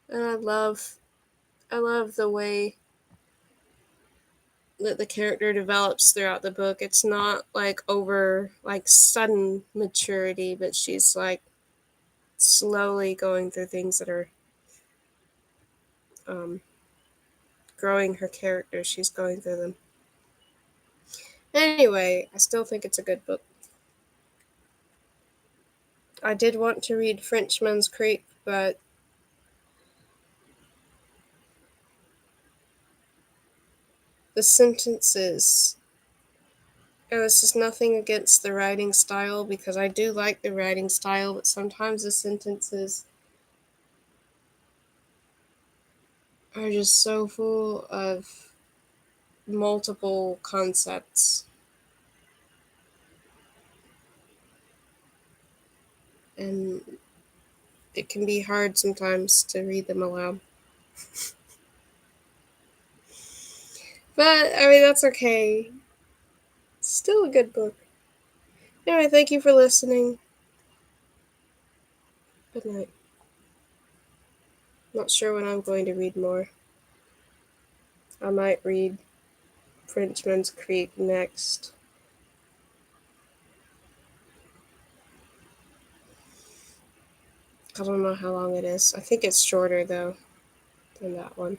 And I love the way that the character develops throughout the book. It's not like over like sudden maturity, but she's like slowly going through things that are um, growing her character. She's going through them. Anyway, I still think it's a good book. I did want to read Frenchman's Creek, but the sentences. And this is nothing against the writing style, because I do like the writing style, but sometimes the sentences are just so full of multiple concepts, and it can be hard sometimes to read them aloud. But I mean, that's okay. It's still a good book. Anyway, thank you for listening. Good night. Not sure when I'm going to read more. I might read Frenchman's Creek next. I don't know how long it is. I think it's shorter though than that one.